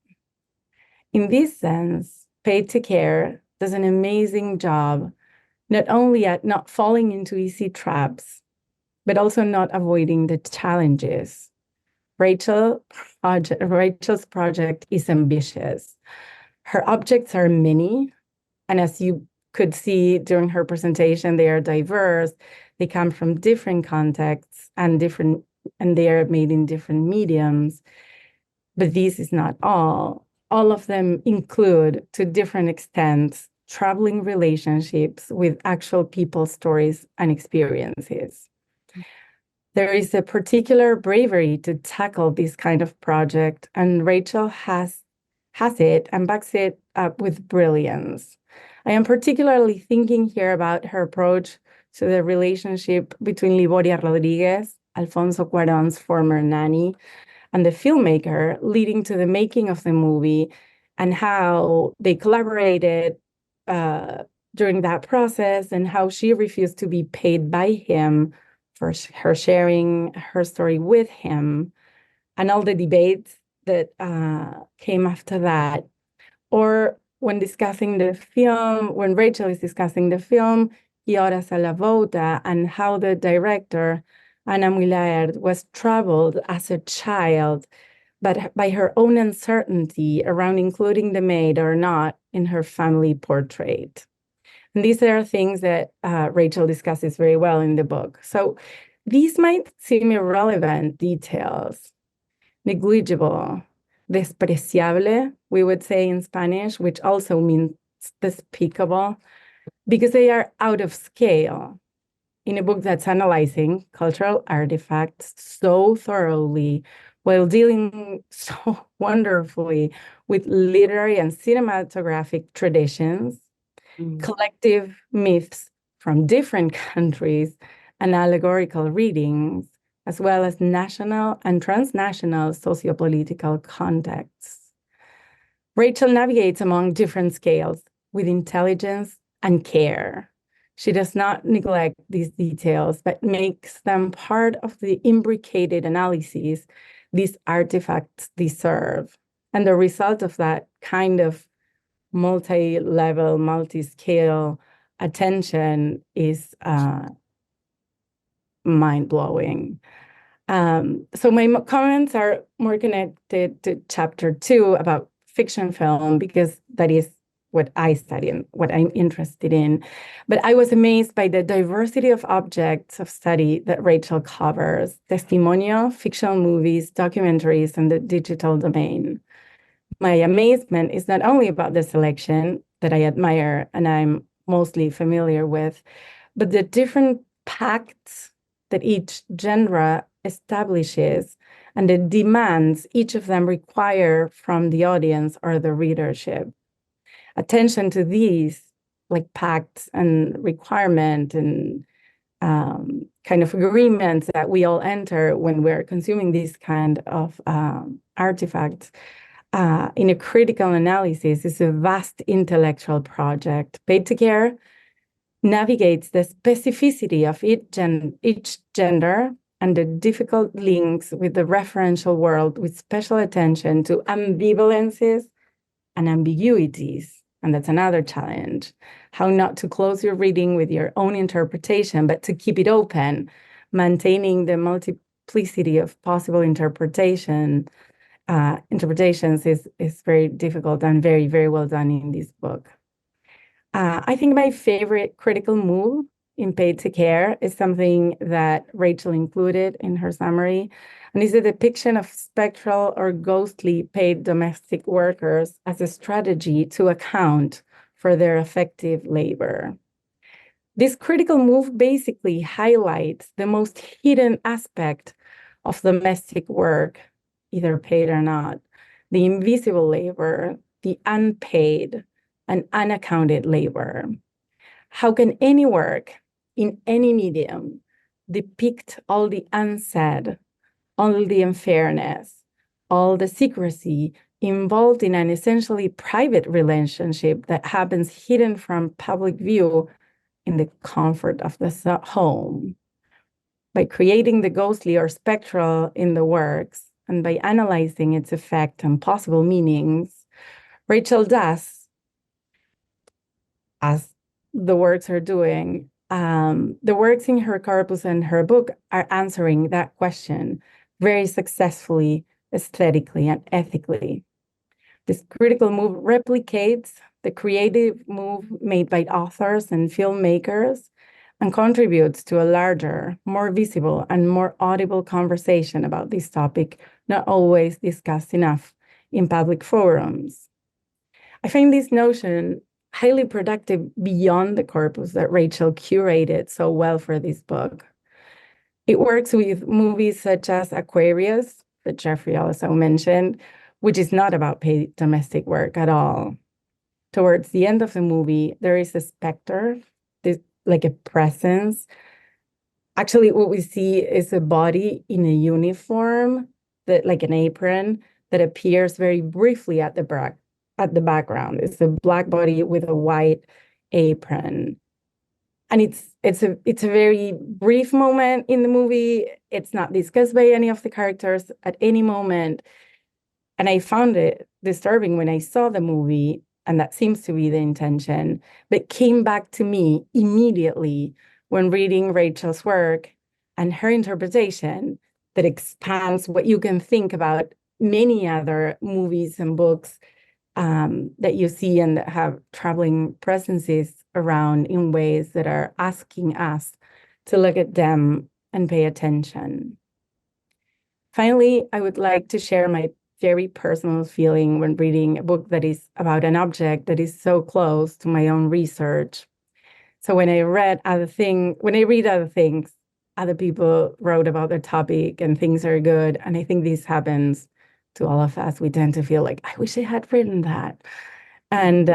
In this sense, Paid to Care does an amazing job, not only at not falling into easy traps, but also not avoiding the challenges. Rachel's project is ambitious. Her objects are many, and as you could see during her presentation, they are diverse. They come from different contexts and they are made in different mediums. But this is not all. All of them include, to different extents, troubling relationships with actual people's stories and experiences. There is a particular bravery to tackle this kind of project, and Rachel has it and backs it up with brilliance. I am particularly thinking here about her approach to the relationship between Liboria Rodriguez, Alfonso Cuarón's former nanny, and the filmmaker, leading to the making of the movie, and how they collaborated during that process, and how she refused to be paid by him for her sharing her story with him, and all the debates that came after that. Or when discussing the film, when Rachel is discussing the film, Y Horas a la Volta, and how the director, Ana Mulaert, was troubled as a child, but by her own uncertainty around including the maid or not in her family portrait. And these are things that Rachel discusses very well in the book. So these might seem irrelevant details, negligible, despreciable, we would say in Spanish, which also means despicable, because they are out of scale. In a book that's analyzing cultural artifacts so thoroughly, while dealing so wonderfully with literary and cinematographic traditions, collective myths from different countries, and allegorical readings, as well as national and transnational sociopolitical contexts. Rachel navigates among different scales with intelligence and care. She does not neglect these details, but makes them part of the imbricated analyses these artifacts deserve. And the result of that kind of multi-level, multi-scale attention is mind-blowing. So my comments are more connected to chapter 2 about fiction film, because that is what I study and what I'm interested in. But I was amazed by the diversity of objects of study that Rachel covers: testimonial, fictional movies, documentaries, and the digital domain. My amazement is not only about the selection that I admire and I'm mostly familiar with, but the different pacts that each genre establishes and the demands each of them require from the audience or the readership. Attention to these, like pacts and requirement and kind of agreements that we all enter when we're consuming these kind of artifacts in a critical analysis is a vast intellectual project. Paid to Care navigates the specificity of each gender and the difficult links with the referential world with special attention to ambivalences and ambiguities. And that's another challenge. How not to close your reading with your own interpretation, but to keep it open, maintaining the multiplicity of possible interpretations is very difficult and very, very well done in this book. I think my favorite critical move in Paid to Care is something that Rachel included in her summary, and is the depiction of spectral or ghostly paid domestic workers as a strategy to account for their effective labor. This critical move basically highlights the most hidden aspect of domestic work, either paid or not: the invisible labor, the unpaid and unaccounted labor. How can any work in any medium depict all the unsaid, all the unfairness, all the secrecy involved in an essentially private relationship that happens hidden from public view in the comfort of the home? By creating the ghostly or spectral in the works, and by analyzing its effect and possible meanings, Rachel does, as the works are doing, the works in her corpus and her book are answering that question very successfully, aesthetically, and ethically. This critical move replicates the creative move made by authors and filmmakers, and contributes to a larger, more visible, and more audible conversation about this topic, not always discussed enough in public forums. I find this notion highly productive beyond the corpus that Rachel curated so well for this book. It works with movies such as Aquarius, that Geoffrey also mentioned, which is not about paid domestic work at all. Towards the end of the movie, there is a specter, like a presence. Actually, what we see is a body in a uniform, like an apron, that appears very briefly at the background. It's a black body with a white apron. And it's a very brief moment in the movie. It's not discussed by any of the characters at any moment. And I found it disturbing when I saw the movie, and that seems to be the intention, but came back to me immediately when reading Rachel's work and her interpretation that expands what you can think about many other movies and books that you see and that have traveling presences around in ways that are asking us to look at them and pay attention. Finally, I would like to share my very personal feeling when reading a book that is about an object that is so close to my own research. So when I read other things, other people wrote about the topic and things are good. And I think this happens to all of us. We tend to feel like, I wish I had written that. And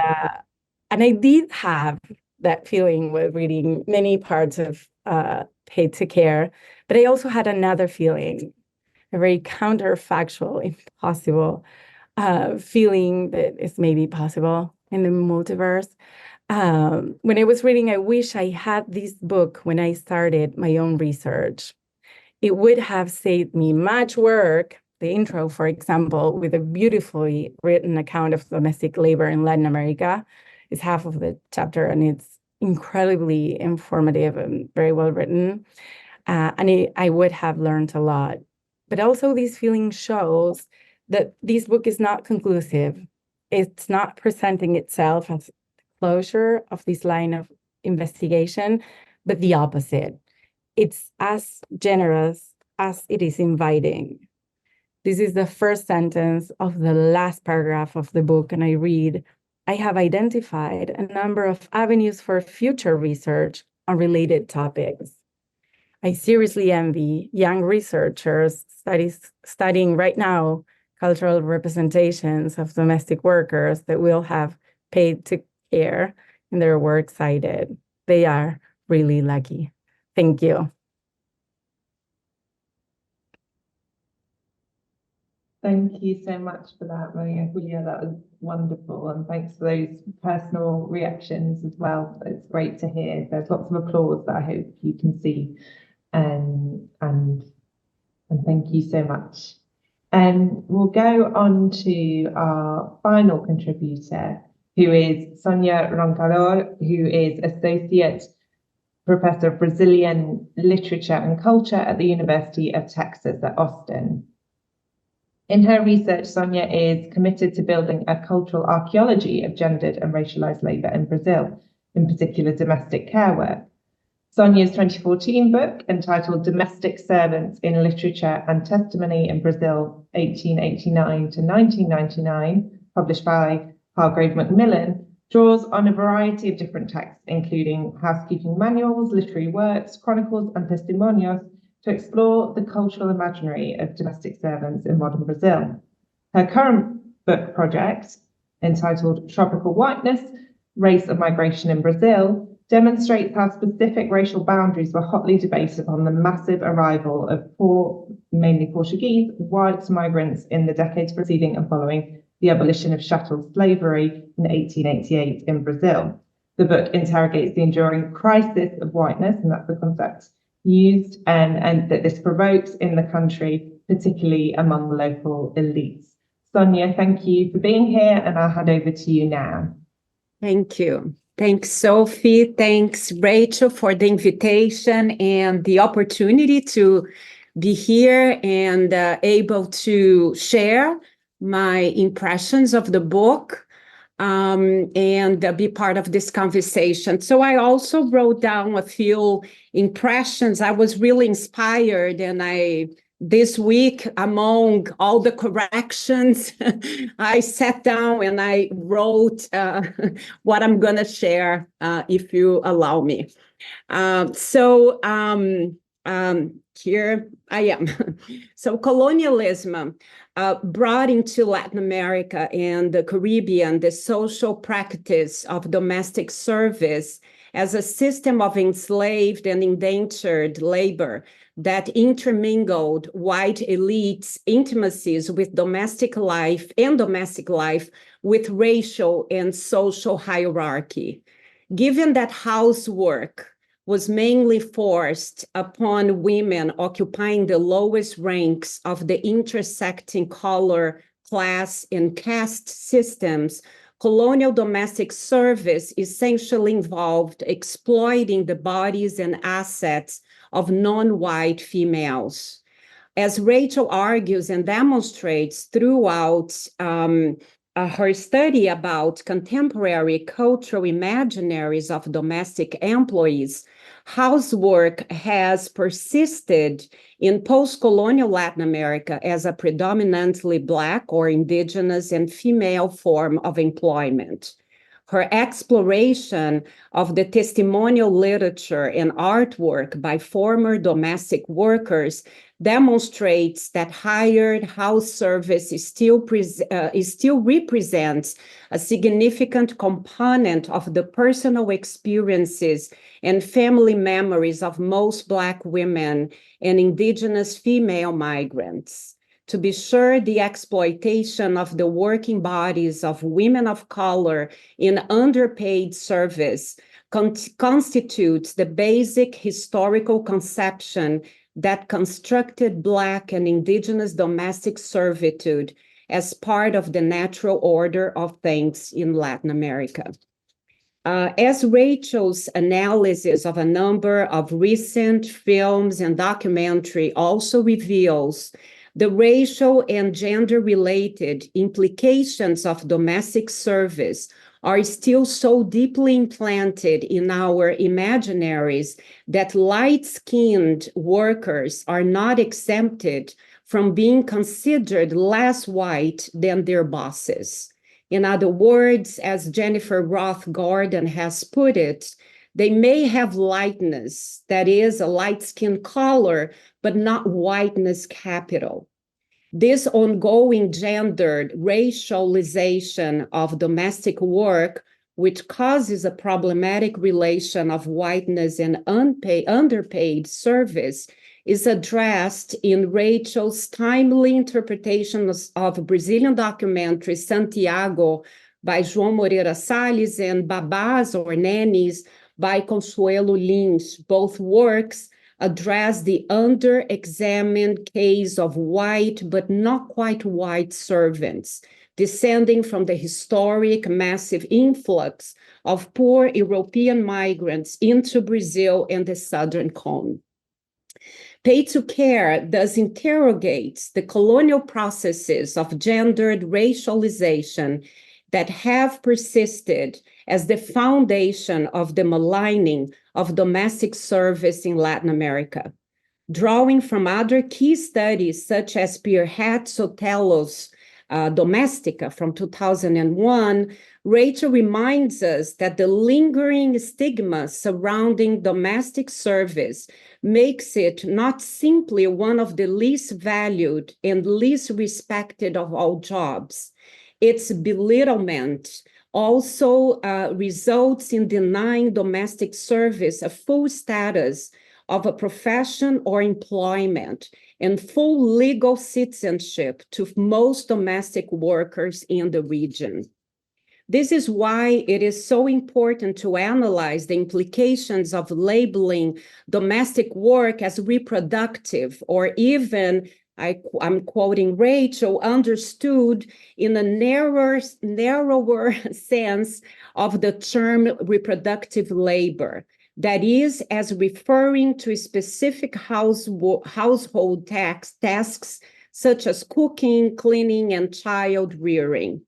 I did have that feeling with reading many parts of Paid to Care, but I also had another feeling, a very counterfactual, impossible feeling that is maybe possible in the multiverse. When I was reading, I wish I had this book when I started my own research. It would have saved me much work. The intro, for example, with a beautifully written account of domestic labor in Latin America, is half of the chapter, and it's incredibly informative and very well written. And I would have learned a lot. But also this feeling shows that this book is not conclusive. It's not presenting itself as closure of this line of investigation, but the opposite. It's as generous as it is inviting. This is the first sentence of the last paragraph of the book, and I read, I have identified a number of avenues for future research on related topics. I seriously envy young researchers studying right now cultural representations of domestic workers that will have paid to care in their work cited. They are really lucky. Thank you. Thank you so much for that, Maria. Julia, that was wonderful. And thanks for those personal reactions as well. It's great to hear. There's lots of applause that I hope you can see. And thank you so much. We'll go on to our final contributor, who is Sonia Roncador, who is Associate Professor of Brazilian Literature and Culture at the University of Texas at Austin. In her research, Sonia is committed to building a cultural archaeology of gendered and racialized labor in Brazil, in particular domestic care work. Sonia's 2014 book, entitled Domestic Servants in Literature and Testimony in Brazil, 1889 to 1999, published by Hargrave Macmillan, draws on a variety of different texts, including housekeeping manuals, literary works, chronicles, and testimonios, to explore the cultural imaginary of domestic servants in modern Brazil. Her current book project, entitled Tropical Whiteness, Race and Migration in Brazil, demonstrates how specific racial boundaries were hotly debated upon the massive arrival of mainly Portuguese, white migrants in the decades preceding and following the abolition of chattel slavery in 1888 in Brazil. The book interrogates the enduring crisis of whiteness, and that's the concept used, and that this provokes in the country, particularly among local elites. Sonia, thank you for being here, and I'll hand over to you now. Thank you. Thanks, Sophie. Thanks, Rachel, for the invitation and the opportunity to be here and able to share my impressions of the book. and be part of this conversation. So I also wrote down a few impressions. I was really inspired, and this week, among all the corrections, I sat down and I wrote what I'm going to share, if you allow me. Here I am. So colonialism brought into Latin America and the Caribbean the social practice of domestic service as a system of enslaved and indentured labor that intermingled white elites' intimacies with domestic life with racial and social hierarchy. Given that housework was mainly forced upon women occupying the lowest ranks of the intersecting color, class, and caste systems, colonial domestic service essentially involved exploiting the bodies and assets of non-white females. As Rachel argues and demonstrates throughout her study about contemporary cultural imaginaries of domestic employees, housework has persisted in post-colonial Latin America as a predominantly Black or indigenous and female form of employment. Her exploration of the testimonial literature and artwork by former domestic workers demonstrates that hired house service still represents a significant component of the personal experiences and family memories of most Black women and indigenous female migrants. To be sure, the exploitation of the working bodies of women of color in underpaid service constitutes the basic historical conception that constructed Black and indigenous domestic servitude as part of the natural order of things in Latin America. As Rachel's analysis of a number of recent films and documentary also reveals, the racial and gender-related implications of domestic service are still so deeply implanted in our imaginaries that light-skinned workers are not exempted from being considered less white than their bosses. In other words, as Jennifer Roth Gordon has put it, they may have lightness, that is, a light-skin color, but not whiteness capital. This ongoing gendered racialization of domestic work, which causes a problematic relation of whiteness and underpaid service, is addressed in Rachel's timely interpretation of Brazilian documentary Santiago by João Moreira Salles and Babás or Nannies by Consuelo Lins. Both works address the under-examined case of white but not quite white servants, descending from the historic massive influx of poor European migrants into Brazil and the Southern Cone. Pay to Care thus interrogates the colonial processes of gendered racialization that have persisted as the foundation of the maligning of domestic service in Latin America. Drawing from other key studies such as Pierre Sotelo's Domestica from 2001, Rachel reminds us that the lingering stigma surrounding domestic service makes it not simply one of the least valued and least respected of all jobs. Its belittlement also results in denying domestic service a full status of a profession or employment and full legal citizenship to most domestic workers in the region. This is why it is so important to analyze the implications of labeling domestic work as reproductive, or even, I'm quoting Rachel, understood in a narrower sense of the term reproductive labor. That is, as referring to specific household tasks such as cooking, cleaning, and child rearing.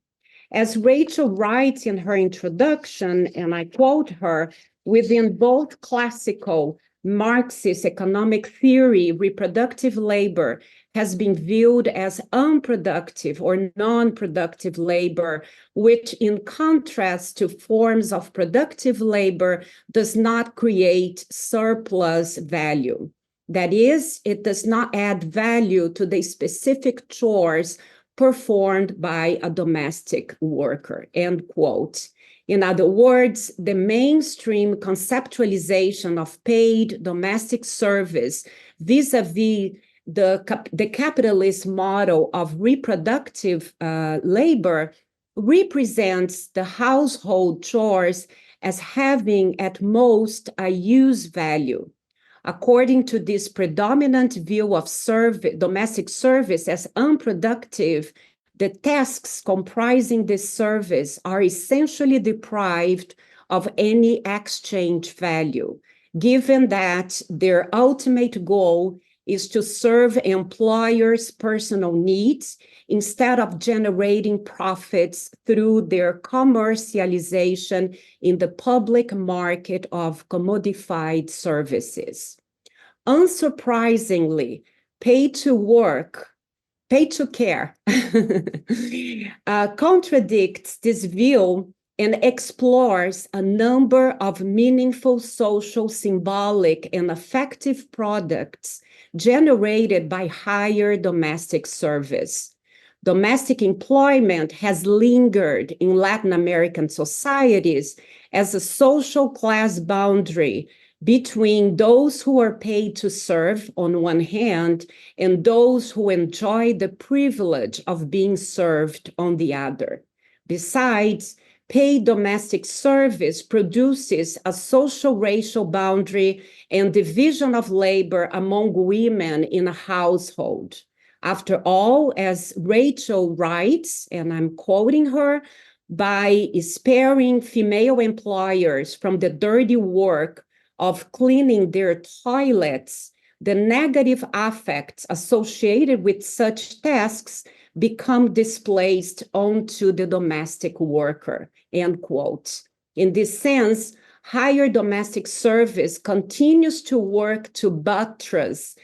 As Rachel writes in her introduction, and I quote her, within both classical Marxist economic theory, reproductive labor has been viewed as unproductive or non-productive labor, which in contrast to forms of productive labor does not create surplus value. That is, it does not add value to the specific chores performed by a domestic worker, end quote. In other words, the mainstream conceptualization of paid domestic service vis-a-vis the capitalist model of reproductive labor represents the household chores as having at most a use value. According to this predominant view of domestic service as unproductive, the tasks comprising this service are essentially deprived of any exchange value, given that their ultimate goal is to serve employers' personal needs instead of generating profits through their commercialization in the public market of commodified services. Unsurprisingly, pay to care contradicts this view and explores a number of meaningful social, symbolic, and affective products generated by higher domestic service. Domestic employment has lingered in Latin American societies as a social class boundary between those who are paid to serve on one hand and those who enjoy the privilege of being served on the other. Besides, paid domestic service produces a social racial boundary and division of labor among women in a household. After all, as Rachel writes, and I'm quoting her, by sparing female employers from the dirty work of cleaning their toilets, the negative affects associated with such tasks become displaced onto the domestic worker, end quote. In this sense, higher domestic service continues to work to buttress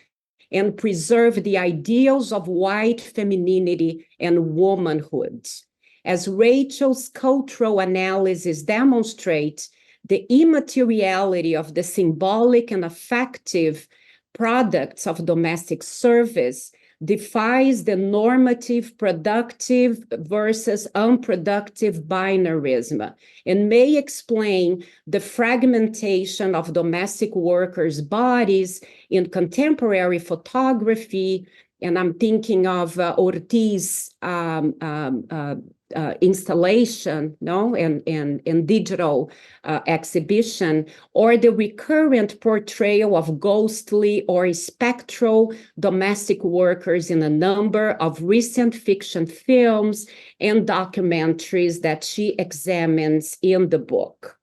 and preserve the ideals of white femininity and womanhood. As Rachel's cultural analysis demonstrates, the immateriality of the symbolic and affective products of domestic service defies the normative productive versus unproductive binarism and may explain the fragmentation of domestic workers' bodies in contemporary photography. And I'm thinking of Ortiz installation, and digital exhibition, or the recurrent portrayal of ghostly or spectral domestic workers in a number of recent fiction films and documentaries that she examines in the book.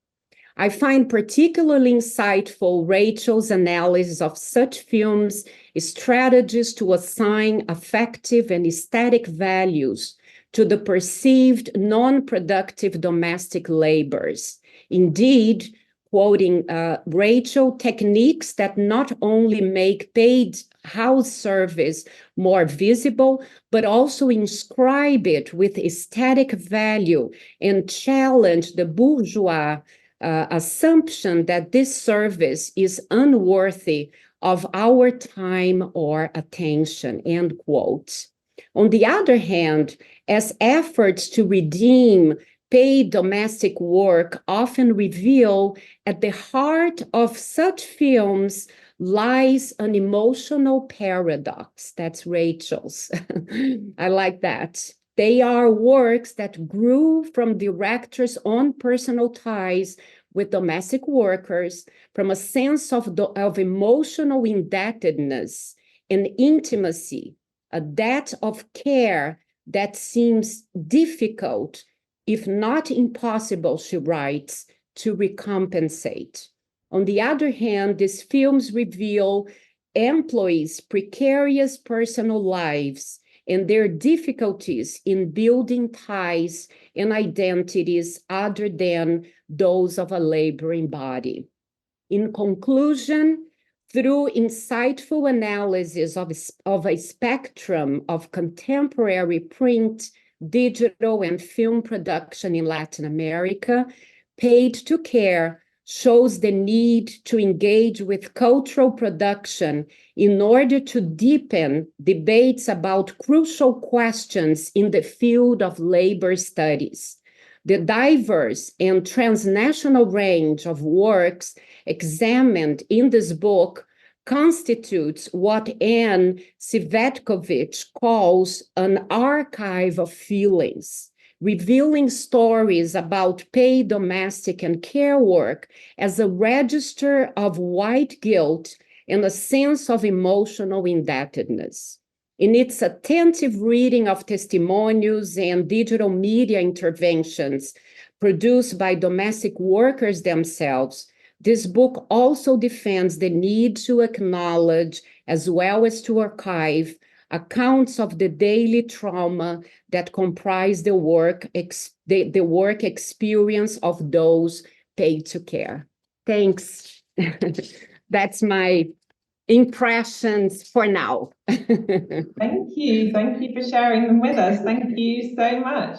I find particularly insightful Rachel's analysis of such films, strategies to assign affective and aesthetic values to the perceived non-productive domestic labors. Indeed, quoting Rachel, techniques that not only make paid house service more visible, but also inscribe it with aesthetic value and challenge the bourgeois assumption that this service is unworthy of our time or attention, end quote. On the other hand, as efforts to redeem paid domestic work often reveal, at the heart of such films lies an emotional paradox. That's Rachel's. I like that. They are works that grew from directors' own personal ties with domestic workers, from a sense of emotional indebtedness and intimacy, a debt of care that seems difficult, if not impossible, she writes, to recompensate. On the other hand, these films reveal employees' precarious personal lives and their difficulties in building ties and identities other than those of a laboring body. In conclusion, through insightful analysis of a spectrum of contemporary print, digital, and film production in Latin America, Paid to Care shows the need to engage with cultural production in order to deepen debates about crucial questions in the field of labor studies. The diverse and transnational range of works examined in this book constitutes what Anne Cvetkovic calls an archive of feelings, revealing stories about paid domestic and care work as a register of white guilt and a sense of emotional indebtedness. In its attentive reading of testimonials and digital media interventions produced by domestic workers themselves, this book also defends the need to acknowledge, as well as to archive, accounts of the daily trauma that comprise the work experience of those paid to care. Thanks. That's my impressions for now. Thank you for sharing them with us. Thank you so much.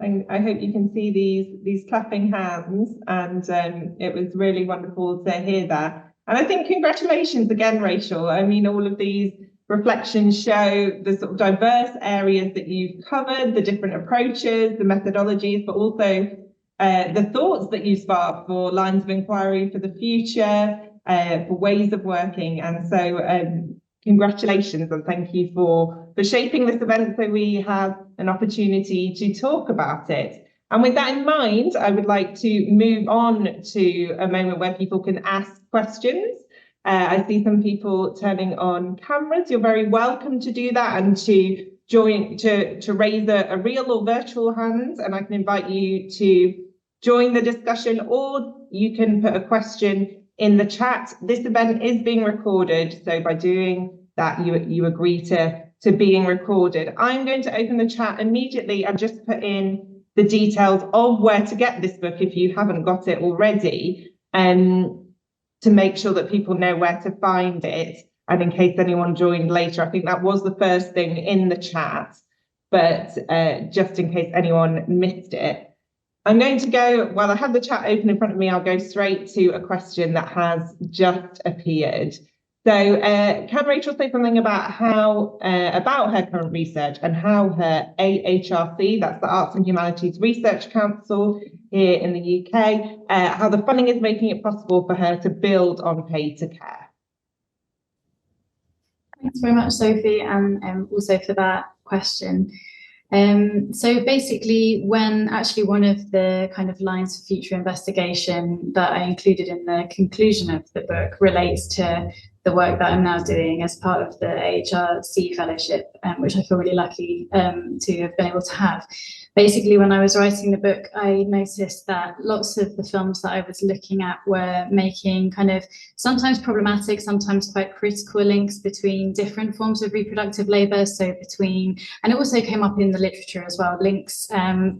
I hope you can see these clapping hands, and it was really wonderful to hear that. And I think congratulations again, Rachel. I mean, all of these reflections show the sort of diverse areas that you've covered, the different approaches, the methodologies, but also the thoughts that you sparked for lines of inquiry for the future, for ways of working. And so congratulations, and thank you for shaping this event so we have an opportunity to talk about it. And with that in mind, I would like to move on to a moment where people can ask questions. I see some people turning on cameras. You're very welcome to do that and to join, to raise a real or virtual hand, and I can invite you to join the discussion, or you can put a question in the chat. This event is being recorded, so by doing that, you agree to being recorded. I'm going to open the chat immediately and just put in the details of where to get this book if you haven't got it already, to make sure that people know where to find it. And in case anyone joined later, I think that was the first thing in the chat, but just in case anyone missed it. I'm going to go, while I have the chat open in front of me, I'll go straight to a question that has just appeared. So can Rachel say something about how, about her current research and how her AHRC, that's the Arts and Humanities Research Council here in the UK, how the funding is making it possible for her to build on Paid to Care? Thanks very much, Sophie, and also for that question. So basically, when actually one of the kind of lines for future investigation that I included in the conclusion of the book relates to the work that I'm now doing as part of the AHRC fellowship, which I feel really lucky to have been able to have. Basically, when I was writing the book, I noticed that lots of the films that I was looking at were making kind of sometimes problematic, sometimes quite critical links between different forms of reproductive labour. So between, and it also came up in the literature as well, links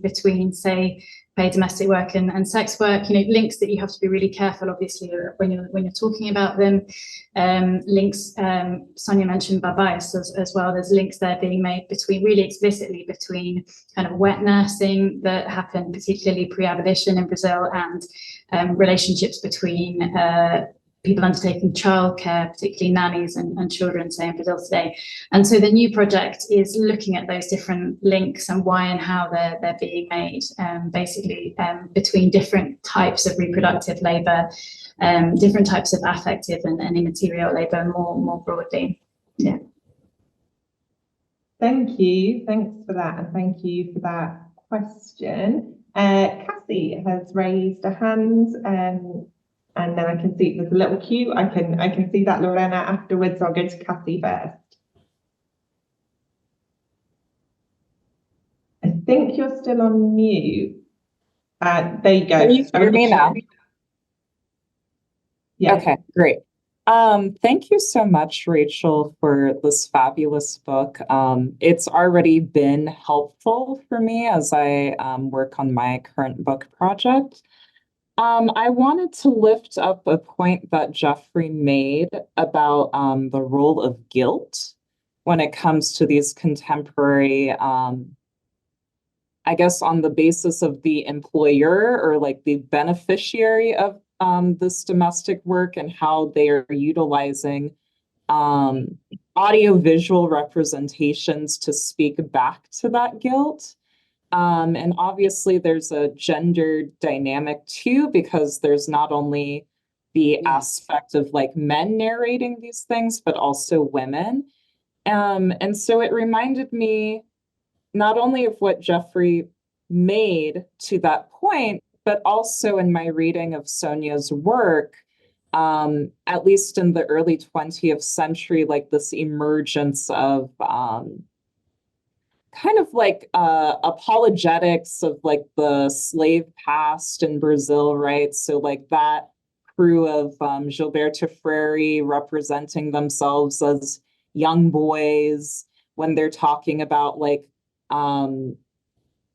between, say, paid domestic work and sex work, links that you have to be really careful, obviously, when you're talking about them. Links, Sonia mentioned babais as well. There's links there being made between, really explicitly between kind of wet nursing that happened, particularly pre-abolition in Brazil, and relationships between people undertaking childcare, particularly nannies and children, say, in Brazil today. And so the new project is looking at those different links and why and how they're being made, basically between different types of reproductive labour, different types of affective and immaterial labour more broadly. Yeah. Thank you. Thanks for that, and thank you for that question. Cassie has raised a hand, and then I can see there's a little queue. I can see that, Lorena, afterwards. I'll go to Cassie first. I think you're still on mute. There you go. Can you hear me now? Yeah. Okay, great. Thank you so much, Rachel, for this fabulous book. It's already been helpful for me as I work on my current book project. I wanted to lift up a point that Geoffrey made about the role of guilt when it comes to these contemporary, I guess on the basis of the employer or like the beneficiary of this domestic work and how they are utilizing audiovisual representations to speak back to that guilt. And obviously there's a gender dynamic too, because there's not only the aspect of like men narrating these things, but also women. And so it reminded me not only of what Geoffrey made to that point, but also in my reading of Sonia's work, at least in the early 20th century, like this emergence of kind of like apologetics of like the slave past in Brazil, right? So like that crew of Gilberto Freire representing themselves as young boys when they're talking about like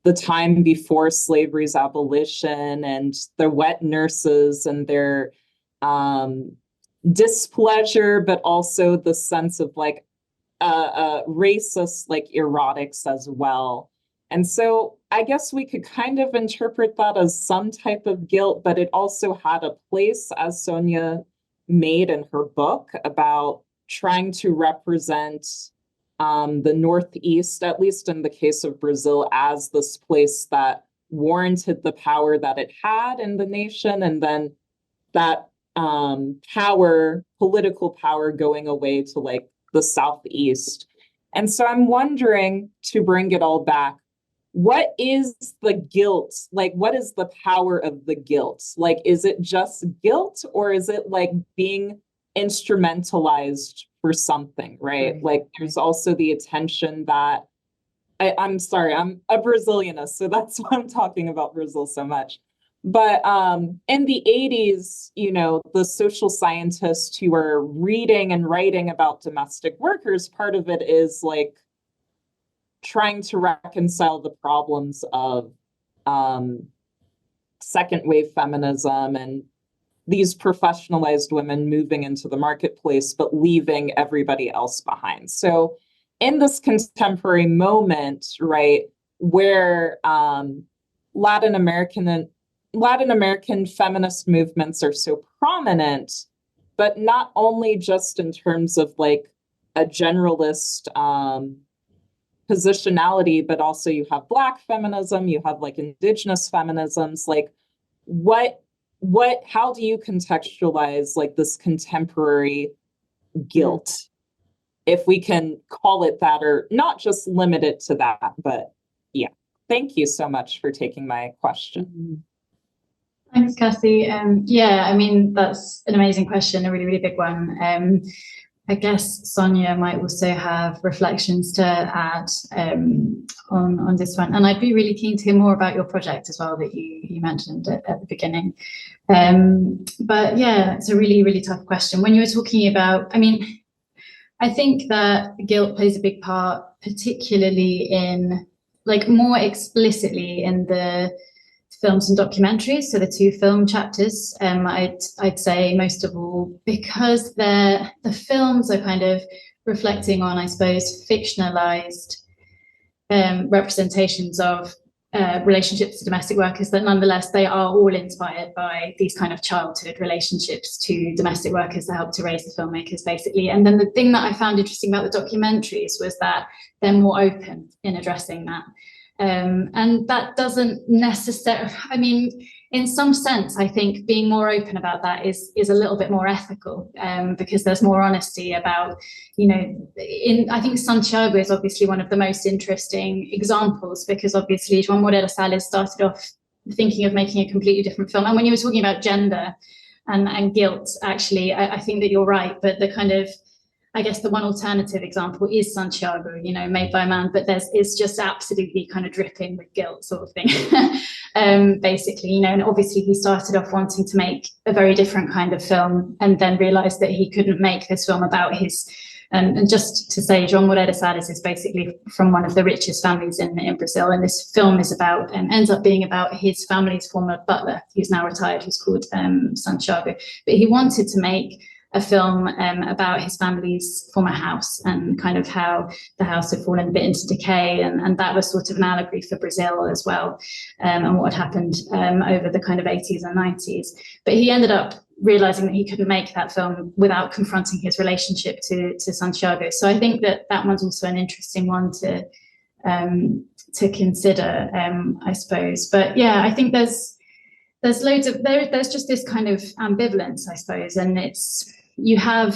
the time before slavery's abolition and the wet nurses and their displeasure, but also the sense of like racist like erotics as well. And so I guess we could kind of interpret that as some type of guilt, but it also had a place, as Sonia made in her book, about trying to represent the Northeast, at least in the case of Brazil, as this place that warranted the power that it had in the nation, and then that power, political power, going away to like the Southeast. And so I'm wondering, to bring it all back, what is the guilt? Like, what is the power of the guilt? Like, is it just guilt, or is it like being instrumentalized for something, right? Like there's also the attention that I'm sorry, I'm a Brazilianist, so that's why I'm talking about Brazil so much. But in the 80s, you know, the social scientists who are reading and writing about domestic workers, part of it is like trying to reconcile the problems of second wave feminism and these professionalized women moving into the marketplace, but leaving everybody else behind. So in this contemporary moment, right, where Latin American feminist movements are so prominent, but not only just in terms of like a generalist positionality, but also you have Black feminism, you have like indigenous feminisms, like how do you contextualize like this contemporary guilt, if we can call it that, or not just limit it to that? But yeah, thank you so much for taking my question. Thanks, Cassie. Yeah, I mean, that's an amazing question, a really, really big one. I guess Sonia might also have reflections to add on this one. And I'd be really keen to hear more about your project as well that you mentioned at the beginning. But yeah, it's a really, really tough question. When you were talking about, I mean, I think that guilt plays a big part, particularly in, like, more explicitly in the films and documentaries, so the 2 film chapters, I'd say most of all, because the films are kind of reflecting on, I suppose, fictionalized representations of relationships to domestic workers, that nonetheless they are all inspired by these kind of childhood relationships to domestic workers that help to raise the filmmakers, basically. And then the thing that I found interesting about the documentaries was that they're more open in addressing that. And that doesn't necessarily, I mean, in some sense, I think being more open about that is a little bit more ethical, because there's more honesty about, you know, I think Santiago is obviously one of the most interesting examples, because obviously João Moreira Salles started off thinking of making a completely different film. And when you were talking about gender and guilt, actually, I think that you're right, but the kind of, I guess the one alternative example is Santiago, you know, made by a man, but it's just absolutely kind of dripping with guilt sort of thing, basically, you know, and obviously he started off wanting to make a very different kind of film and then realized that he couldn't make this film about his, and just to say, João Moreira Salles is basically from one of the richest families in Brazil, and this film is about, ends up being about his family's former butler, who's now retired, who's called Santiago, but he wanted to make a film about his family's former house and kind of how the house had fallen a bit into decay, and that was sort of an allegory for Brazil as well, and what had happened over the kind of 80s and 90s. But he ended up realizing that he couldn't make that film without confronting his relationship to Santiago. So I think that one's also an interesting one to consider, I suppose. But yeah, I think there's loads of there's just this kind of ambivalence, I suppose, and it's you have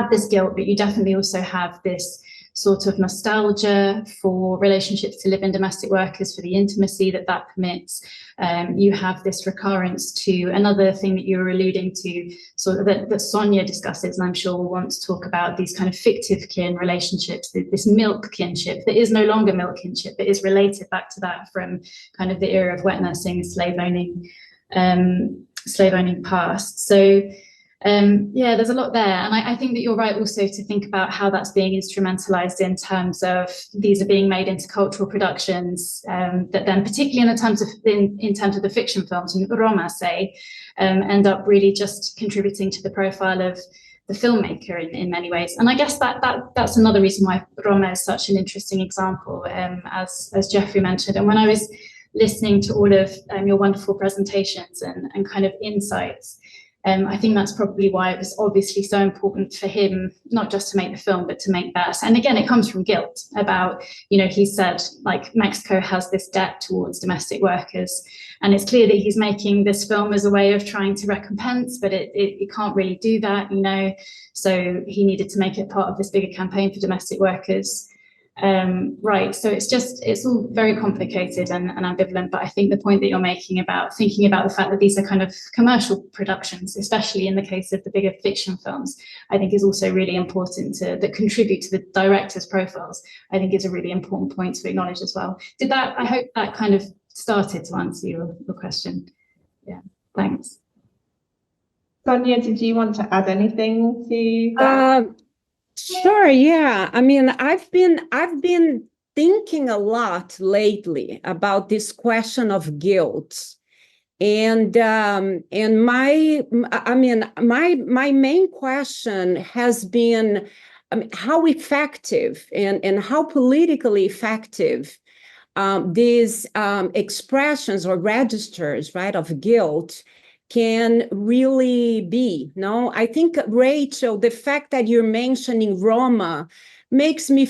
this guilt, but you definitely also have this sort of nostalgia for relationships to live-in domestic workers, for the intimacy that permits. You have this recurrence to another thing that you were alluding to, sort of that Sonia discusses, and I'm sure we'll want to talk about these kind of fictive kin relationships, this milk kinship that is no longer milk kinship, but is related back to that from kind of the era of wet nursing, slave owning past. So yeah, there's a lot there. And I think that you're right also to think about how that's being instrumentalized in terms of these are being made into cultural productions that then, particularly in terms of the fiction films, and Roma, say, end up really just contributing to the profile of the filmmaker in many ways. And I guess that's another reason why Roma is such an interesting example, as Geoffrey mentioned. And when I was listening to all of your wonderful presentations and kind of insights, I think that's probably why it was obviously so important for him, not just to make the film, but to make that. And again, it comes from guilt about, you know, he said, like, Mexico has this debt towards domestic workers. And it's clear that he's making this film as a way of trying to recompense, but it can't really do that, you know. So he needed to make it part of this bigger campaign for domestic workers. Right, so it's all very complicated and ambivalent, but I think the point that you're making about thinking about the fact that these are kind of commercial productions, especially in the case of the bigger fiction films, I think is also really important that contribute to the directors' profiles. I think is a really important point to acknowledge as well. I hope that kind of started to answer your question. Yeah, thanks. Sonia, did you want to add anything to that? Sure, yeah. I mean, I've been thinking a lot lately about this question of guilt. And my main question has been, how effective and how politically effective these expressions or registers, right, of guilt can really be. No, I think, Rachel, the fact that you're mentioning Roma makes me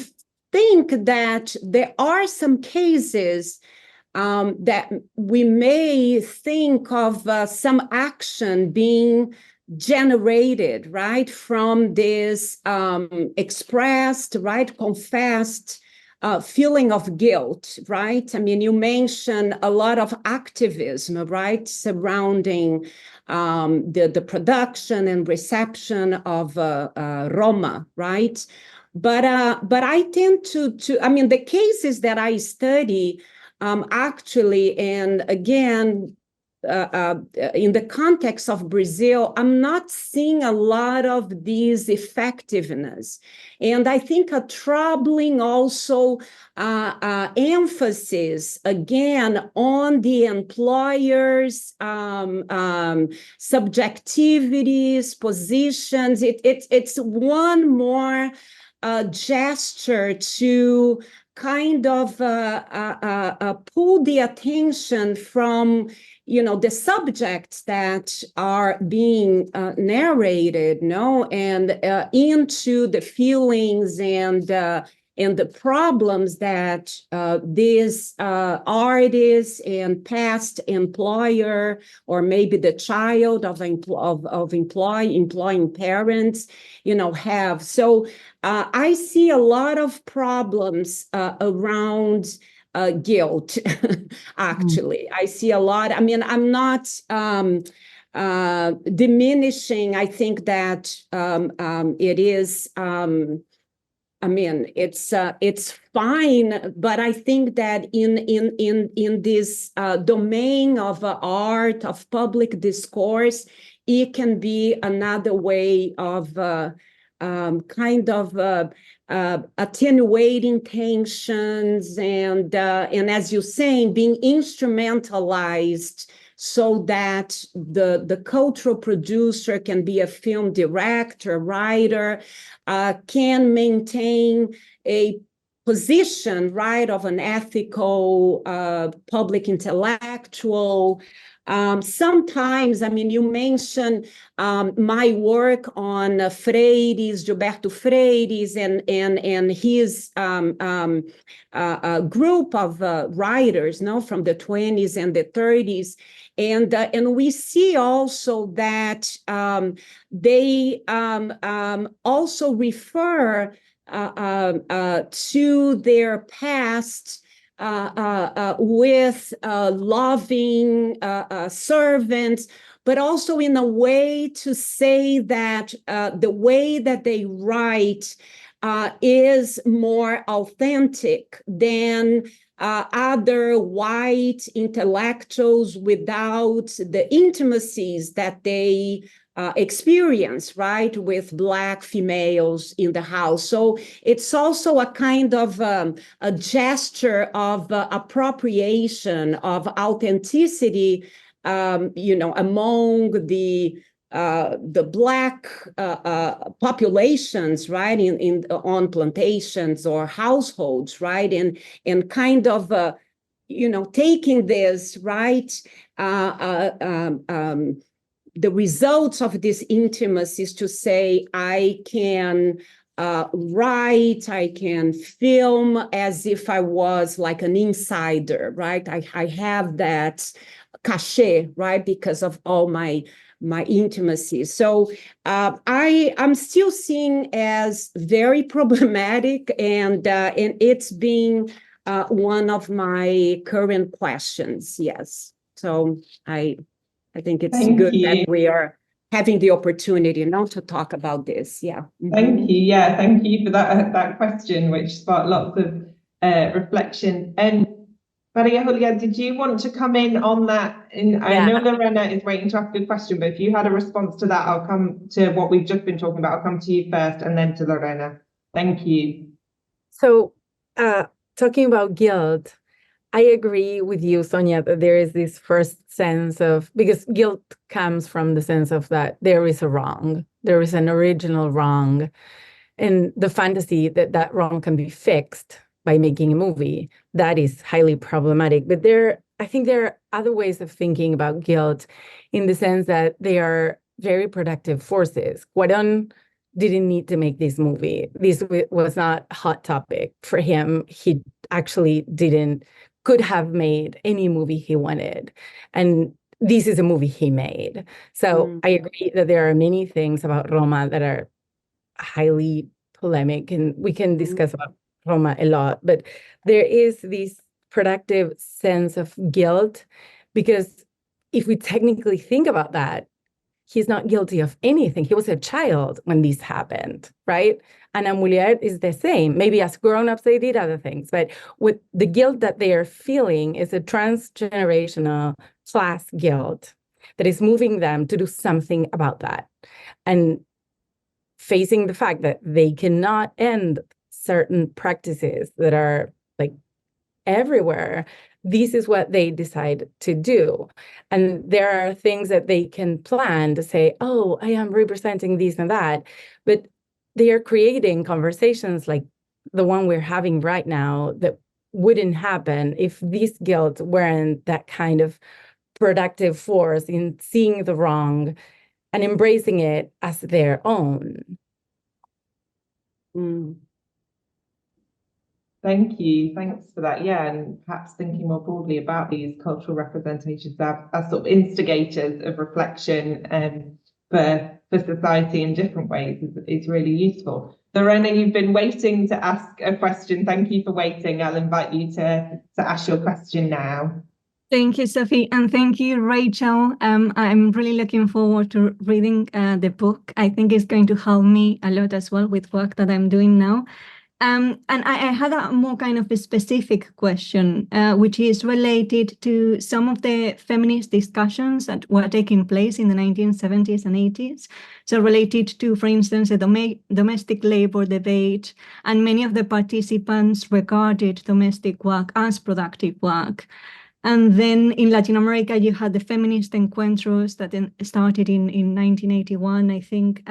think that there are some cases that we may think of some action being generated, right, from this expressed, right, confessed feeling of guilt, right? I mean, you mentioned a lot of activism, right, surrounding the production and reception of Roma, right? But I tend to I mean, the cases that I study actually, and again, in the context of Brazil, I'm not seeing a lot of these effectiveness. And I think a troubling also emphasis, again, on the employer's subjectivities, positions. It's one more gesture to kind of pull the attention from, you know, the subjects that are being narrated, no, and into the feelings and the problems that this artist and past employer, or maybe the child of employing parents, you know, have. So I see a lot of problems around guilt, actually. I see a lot. I mean, I'm not diminishing. I think that it is. I mean, it's fine, but I think that in this domain of art, of public discourse, it can be another way of kind of attenuating tensions and as you're saying, being instrumentalized so that the cultural producer can be a film director, writer, can maintain a position, right, of an ethical public intellectual. Sometimes, I mean, you mentioned my work on Freires, Gilberto Freires, and his group of writers, no, from the 20s and the 30s. And we see also that they also refer to their past with loving servants, but also in a way to say that the way that they write is more authentic than other white intellectuals without the intimacies that they experience, right, with Black females in the house. So it's also a kind of a gesture of appropriation, of authenticity, you know, among the Black populations, right, on plantations or households, right, and kind of you know, taking this, right, the results of this intimacy is to say, I can write, I can film as if I was like an insider, right? I have that cachet, right, because of all my intimacy. So I'm still seeing as very problematic, and it's being one of my current questions. Yes. So I think it's good that we are having the opportunity now to talk about this. Yeah. Thank you. Yeah, thank you for that question, which sparked lots of reflection. And María Julia, did you want to come in on that? I know Lorena is waiting to ask a question, but if you had a response to that, I'll come to what we've just been talking about. I'll come to you first and then to Lorena. Thank you. So talking about guilt, I agree with you, Sonia, that there is this first sense of, because guilt comes from the sense of that there is a wrong, there is an original wrong, and the fantasy that that wrong can be fixed by making a movie, that is highly problematic. But I think there are other ways of thinking about guilt in the sense that they are very productive forces. Cuarón didn't need to make this movie. This was not a hot topic for him. He actually could have made any movie he wanted. And this is a movie he made. So I agree that there are many things about Roma that are highly polemic, and we can discuss about Roma a lot, but there is this productive sense of guilt, because if we technically think about that, he's not guilty of anything. He was a child when this happened, right? And a Mulher is the same. Maybe as grown-ups, they did other things, but with the guilt that they are feeling is a transgenerational class guilt that is moving them to do something about that. And facing the fact that they cannot end certain practices that are like everywhere, this is what they decide to do. And there are things that they can plan to say, oh, I am representing this and that, but they are creating conversations like the one we're having right now that wouldn't happen if this guilt weren't that kind of productive force in seeing the wrong and embracing it as their own. Thank you. Thanks for that. Yeah, and perhaps thinking more broadly about these cultural representations as sort of instigators of reflection for society in different ways is really useful. Lorena, you've been waiting to ask a question. Thank you for waiting. I'll invite you to ask your question now. Thank you, Sophie, and thank you, Rachel. I'm really looking forward to reading the book. I think it's going to help me a lot as well with work that I'm doing now. And I had a more kind of a specific question, which is related to some of the feminist discussions that were taking place in the 1970s and 80s. So related to, for instance, the domestic labor debate, and many of the participants regarded domestic work as productive work. And then in Latin America, you had the feminist encuentros that started in 1981, I think.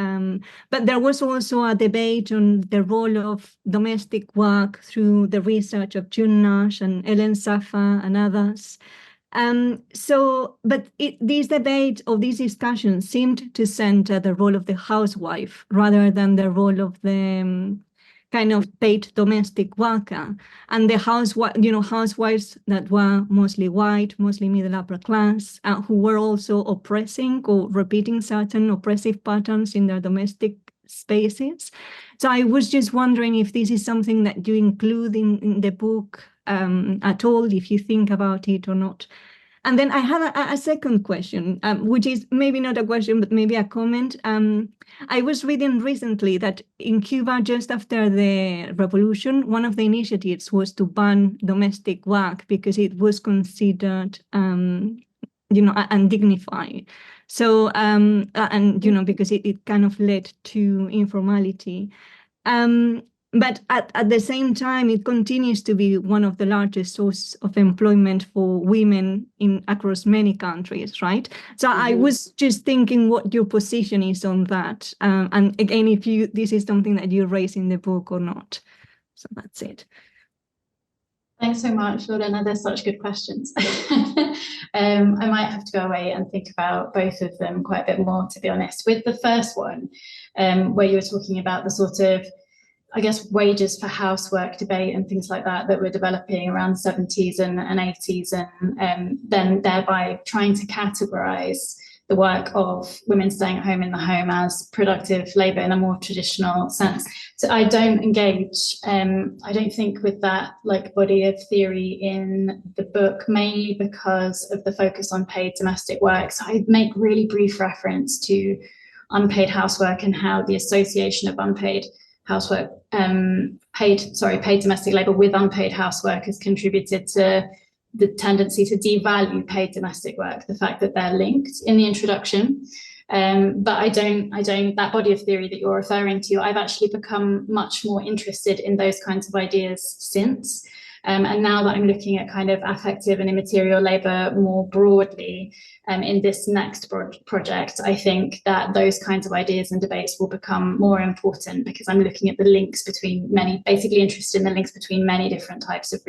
But there was also a debate on the role of domestic work through the research of June Nash and Ellen Safa and others. These debates or these discussions seemed to center the role of the housewife rather than the role of the kind of paid domestic worker, and the housewives that were mostly white, mostly middle upper class, who were also oppressing or repeating certain oppressive patterns in their domestic spaces. So I was just wondering if this is something that you include in the book at all, if you think about it or not. And then I have a second question, which is maybe not a question, but maybe a comment. I was reading recently that in Cuba, just after the revolution, one of the initiatives was to ban domestic work because it was considered, undignified. So, because it kind of led to informality. But at the same time, it continues to be one of the largest sources of employment for women across many countries, right? So I was just thinking what your position is on that. And again, if this is something that you raise in the book or not. So that's it. Thanks so much, Lorena. They're such good questions. I might have to go away and think about both of them quite a bit more, to be honest. With the first one, where you were talking about the sort of, I guess, wages for housework debate and things like that were developing around the 70s and 80s, and then thereby trying to categorize the work of women staying at home in the home as productive labor in a more traditional sense. So I don't engage, I don't think with that body of theory in the book, mainly because of the focus on paid domestic work. So I make really brief reference to unpaid housework and how the association of unpaid housework, paid domestic labor with unpaid housework has contributed to the tendency to devalue paid domestic work, the fact that they're linked in the introduction. But I don't, that body of theory that you're referring to, I've actually become much more interested in those kinds of ideas since. And now that I'm looking at kind of affective and immaterial labor more broadly, in this next project, I think that those kinds of ideas and debates will become more important because I'm looking at the links between basically interested in the links between many different types of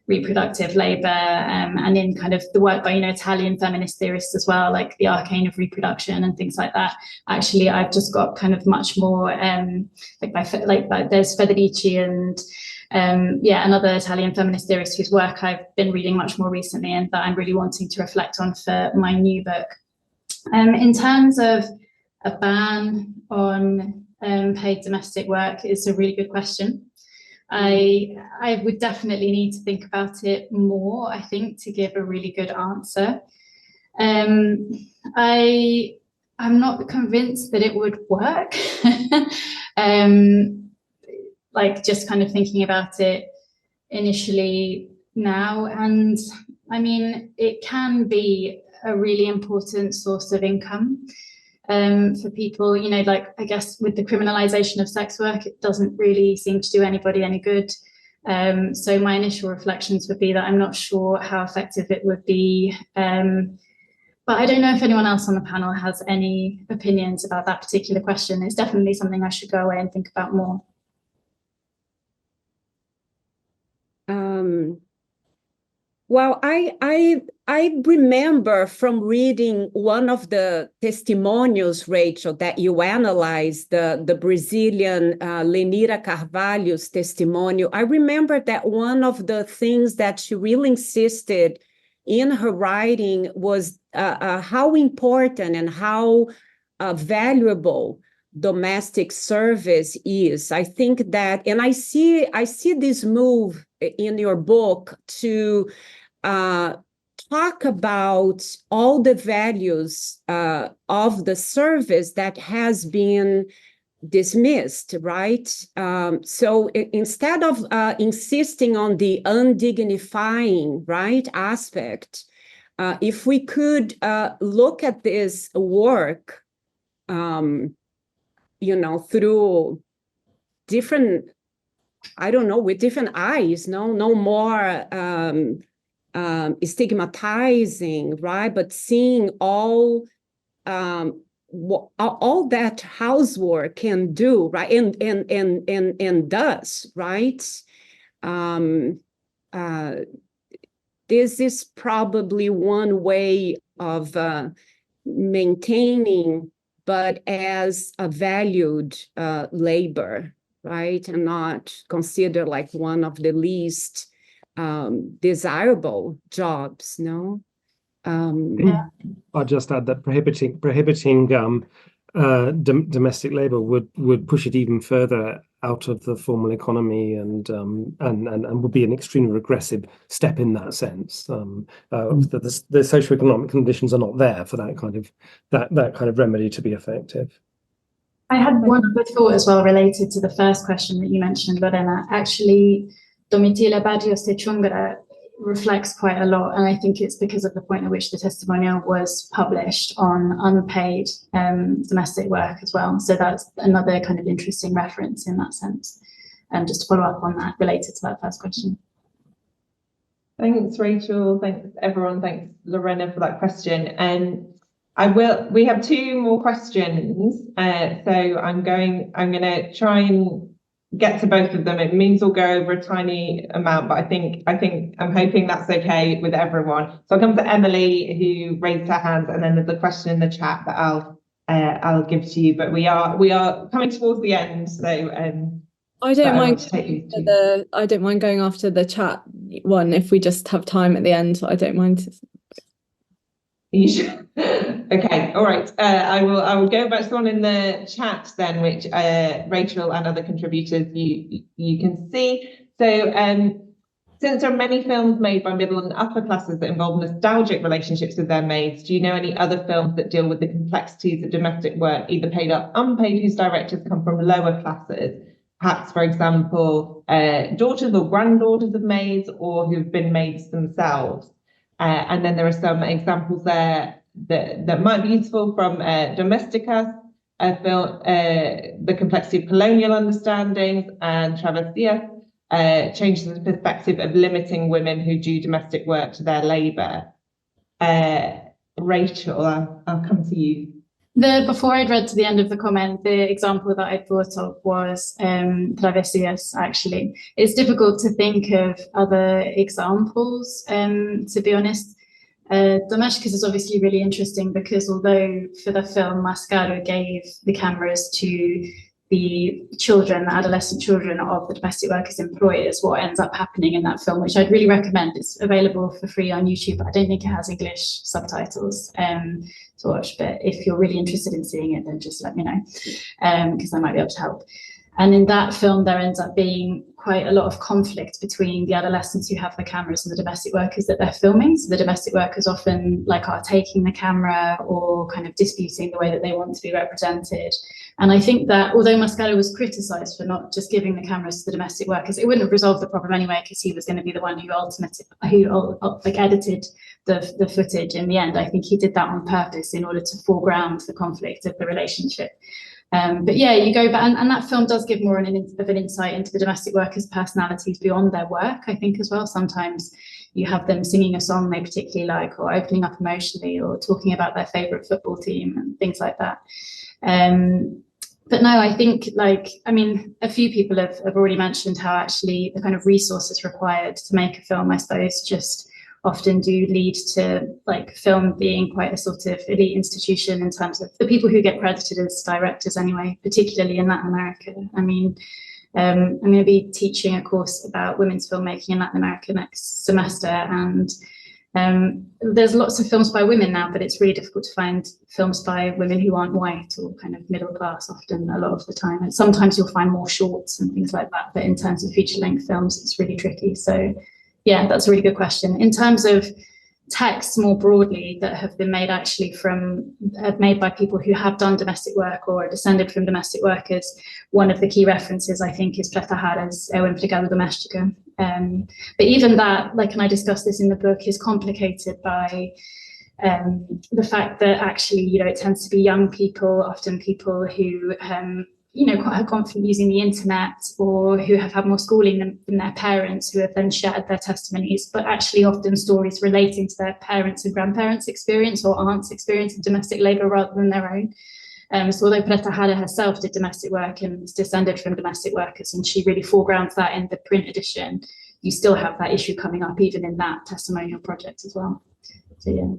reproductive labor, and in kind of the work by Italian feminist theorists as well, like the arcane of reproduction and things like that. Actually, I've just got kind of much more there's Federici and another Italian feminist theorist whose work I've been reading much more recently and that I'm really wanting to reflect on for my new book. In terms of a ban on paid domestic work, is a really good question. I would definitely need to think about it more, I think, to give a really good answer. I'm not convinced that it would work. Just kind of thinking about it initially now. And I mean, it can be a really important source of income for people, I guess with the criminalization of sex work, it doesn't really seem to do anybody any good. So my initial reflections would be that I'm not sure how effective it would be. But I don't know if anyone else on the panel has any opinions about that particular question. It's definitely something I should go away and think about more. Well, I remember from reading one of the testimonials, Rachel, that you analyzed, the Brazilian Lenira Carvalho's testimonial. I remember that one of the things that she really insisted in her writing was how important and how valuable domestic service is. I think that, and I see this move in your book to talk about all the values of the service that has been dismissed, right? So instead of insisting on the undignifying, right, aspect, if we could look at this work, through different, I don't know, with different eyes, no more stigmatizing, right? But seeing all that housework can do, right? And does, right? This is probably one way of maintaining, but as a valued labor, right? And not considered like one of the least desirable jobs, no? I'll just add that prohibiting domestic labor would push it even further out of the formal economy and would be an extremely regressive step in that sense. The socioeconomic conditions are not there for that kind of remedy to be effective. I had one other thought as well related to the first question that you mentioned, Lorena. Actually, Domitila Barrios de Chungara reflects quite a lot, and I think it's because of the point at which the testimonial was published on unpaid domestic work as well. So that's another kind of interesting reference in that sense. Just to follow up on that, related to that first question. Thanks, Rachel. Thanks, everyone. Thanks, Lorena, for that question. And we have two more questions. So I'm going to try and get to both of them. It means we'll go over a tiny amount, but I'm hoping that's okay with everyone. So I'll come to Emily, who raised her hand, and then there's a question in the chat that I'll give to you. But we are coming towards the end, so I don't mind going after the chat one if we just have time at the end. I don't mind. You should. Okay, all right. I will go back to one in the chat then, which Rachel and other contributors you can see. So since there are many films made by middle and upper classes that involve nostalgic relationships with their maids, do you know any other films that deal with the complexities of domestic work, either paid or unpaid, whose directors come from lower classes? Perhaps, for example, daughters or granddaughters of maids, or who've been maids themselves. And then there are some examples there that might be useful from Domesticas, film, the complexity of colonial understandings, and Travesía, changes the perspective of limiting women who do domestic work to their labour. Rachel, I'll come to you. Before I'd read to the end of the comment, the example that I thought of was Travesías, actually. It's difficult to think of other examples, to be honest. Domesticas is obviously really interesting because although for the film Mascaro gave the cameras to the adolescent children of the domestic workers' employers, what ends up happening in that film, which I'd really recommend, it's available for free on YouTube, but I don't think it has English subtitles to watch, but if you're really interested in seeing it, then just let me know, because I might be able to help. And in that film, there ends up being quite a lot of conflict between the adolescents who have the cameras and the domestic workers that they're filming. So the domestic workers often are taking the camera or kind of disputing the way that they want to be represented. And I think that although Mascaro was criticised for not just giving the cameras to the domestic workers, it wouldn't have resolved the problem anyway, because he was going to be the one who edited the footage in the end. I think he did that on purpose in order to foreground the conflict of the relationship. But yeah, you go back, and that film does give more of an insight into the domestic workers' personalities beyond their work, I think, as well. Sometimes you have them singing a song they particularly like, or opening up emotionally, or talking about their favourite football team and things like that. But no, I think, a few people have already mentioned how actually the kind of resources required to make a film, I suppose, just often do lead to film being quite a sort of elite institution in terms of the people who get credited as directors anyway, particularly in Latin America. I mean, I'm going to be teaching a course about women's filmmaking in Latin America next semester, and there's lots of films by women now, but it's really difficult to find films by women who aren't white or kind of middle class often, a lot of the time. And sometimes you'll find more shorts and things like that, but in terms of feature-length films, it's really tricky. So yeah, that's a really good question. In terms of texts more broadly that have been made actually made by people who have done domestic work or are descended from domestic workers. One of the key references, I think, is Kantaris, O Empregado Doméstico. But even that, like, and I discuss this in the book, is complicated by the fact that actually, it tends to be young people, often people who quite confident using the internet, or who have had more schooling than their parents, who have then shared their testimonies, but actually often stories relating to their parents' and grandparents' experience or aunts' experience of domestic labour rather than their own. So although Kantaris herself did domestic work and is descended from domestic workers, and she really foregrounds that in the print edition, you still have that issue coming up even in that testimonial project as well. So yeah.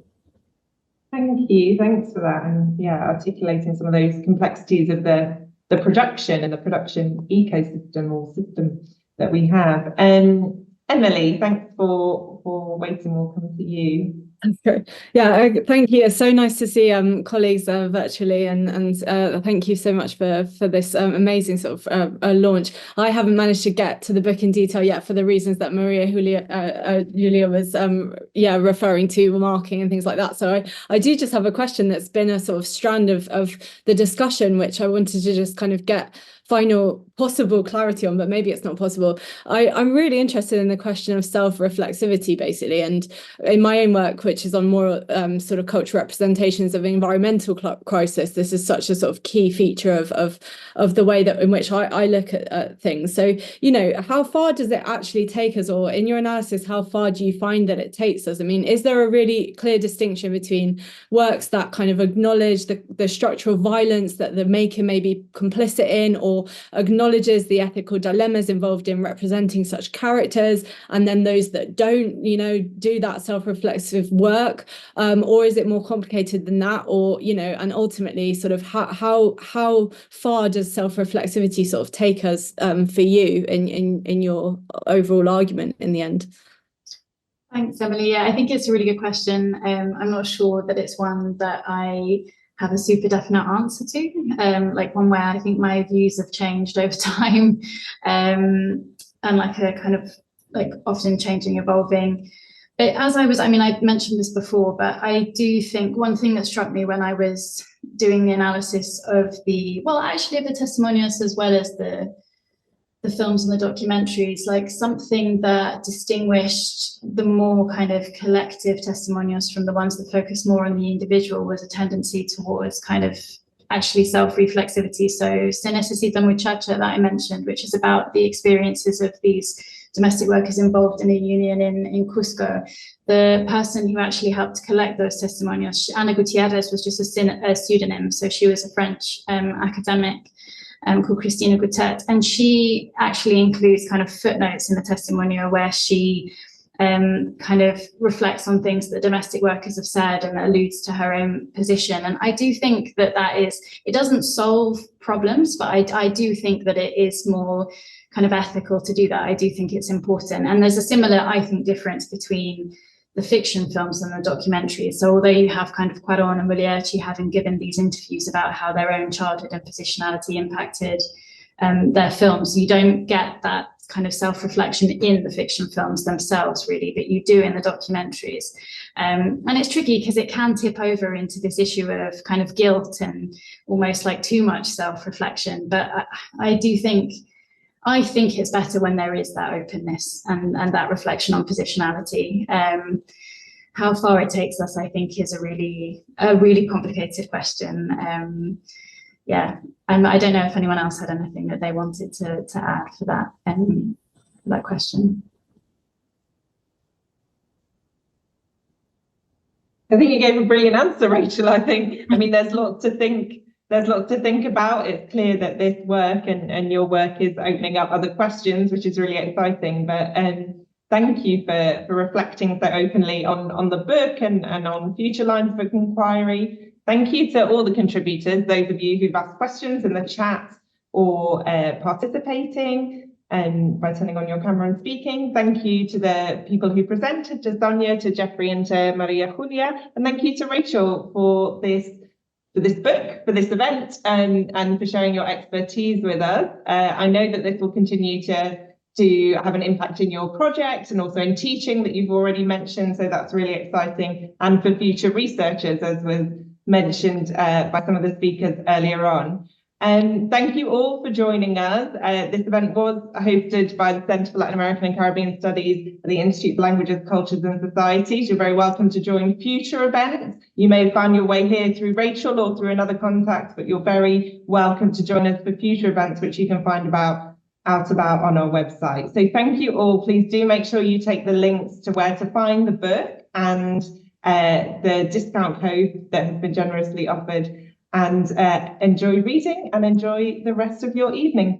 Thank you, thanks for that, and articulating some of those complexities of the production and the production ecosystem or system that we have. Emily, thanks for waiting. We'll come to you. Okay. Yeah, thank you. It's so nice to see colleagues virtually, and thank you so much for this amazing sort of launch. I haven't managed to get to the book in detail yet for the reasons that Maria Julia was referring to, marking and things like that. So I do just have a question that's been a sort of strand of the discussion, which I wanted to just kind of get final possible clarity on, but maybe it's not possible. I'm really interested in the question of self-reflexivity, basically, and in my own work, which is on more sort of cultural representations of environmental crisis, this is such a sort of key feature of the way that in which I look at things. So, how far does it actually take us, or in your analysis, how far do you find that it takes us? I mean, is there a really clear distinction between works that kind of acknowledge the structural violence that the maker may be complicit in, or acknowledges the ethical dilemmas involved in representing such characters, and then those that don't, do that self-reflexive work, or is it more complicated than that? Or, and ultimately, sort of how far does self-reflexivity sort of take us for you in your overall argument in the end? Thanks, Emily. Yeah, I think it's a really good question. I'm not sure that it's one that I have a super definite answer to, like one where I think my views have changed over time, and like a kind of like often changing, evolving. But as I mentioned this before, but I do think one thing that struck me when I was doing the analysis of the testimonials as well as the films and the documentaries, like something that distinguished the more kind of collective testimonials from the ones that focus more on the individual was a tendency towards kind of actually self-reflexivity. So Se Necesita Muchacha that I mentioned, which is about the experiences of these domestic workers involved in a union in Cusco. The person who actually helped collect those testimonials, Ana Gutierrez, was just a pseudonym. So she was a French academic called Christina Goutet, and she actually includes kind of footnotes in the testimonial where she kind of reflects on things that domestic workers have said and alludes to her own position. And I do think that it doesn't solve problems, but I do think that it is more kind of ethical to do that. I do think it's important. And there's a similar, I think, difference between the fiction films and the documentaries. So although you have kind of Cuarón and Molière having given these interviews about how their own childhood and positionality impacted their films, you don't get that kind of self-reflection in the fiction films themselves, really, but you do in the documentaries. And it's tricky because it can tip over into this issue of kind of guilt and almost like too much self-reflection. But I think it's better when there is that openness and that reflection on positionality. How far it takes us, I think, is a really complicated question. I don't know if anyone else had anything that they wanted to add for that question. I think you gave a brilliant answer, Rachel. There's lots to think about. It's clear that this work and your work is opening up other questions, which is really exciting. But thank you for reflecting so openly on the book and on future lines of inquiry. Thank you to all the contributors, those of you who've asked questions in the chat or participating by turning on your camera and speaking. Thank you to the people who presented, to Sonia, to Geoffrey, and to Maria Julia. And thank you to Rachel for this book, for this event, and for sharing your expertise with us. I know that this will continue to to have an impact in your project and also in teaching that you've already mentioned. So that's really exciting. And for future researchers, as was mentioned by some of the speakers earlier on. And thank you all for joining us. This event was hosted by the Centre for Latin American and Caribbean Studies at the Institute for Languages, Cultures and Societies. You're very welcome to join future events. You may have found your way here through Rachel or through another contact, but you're very welcome to join us for future events, which you can find out about on our website. So thank you all. Please do make sure you take the links to where to find the book and the discount code that has been generously offered, and enjoy reading and enjoy the rest of your evening.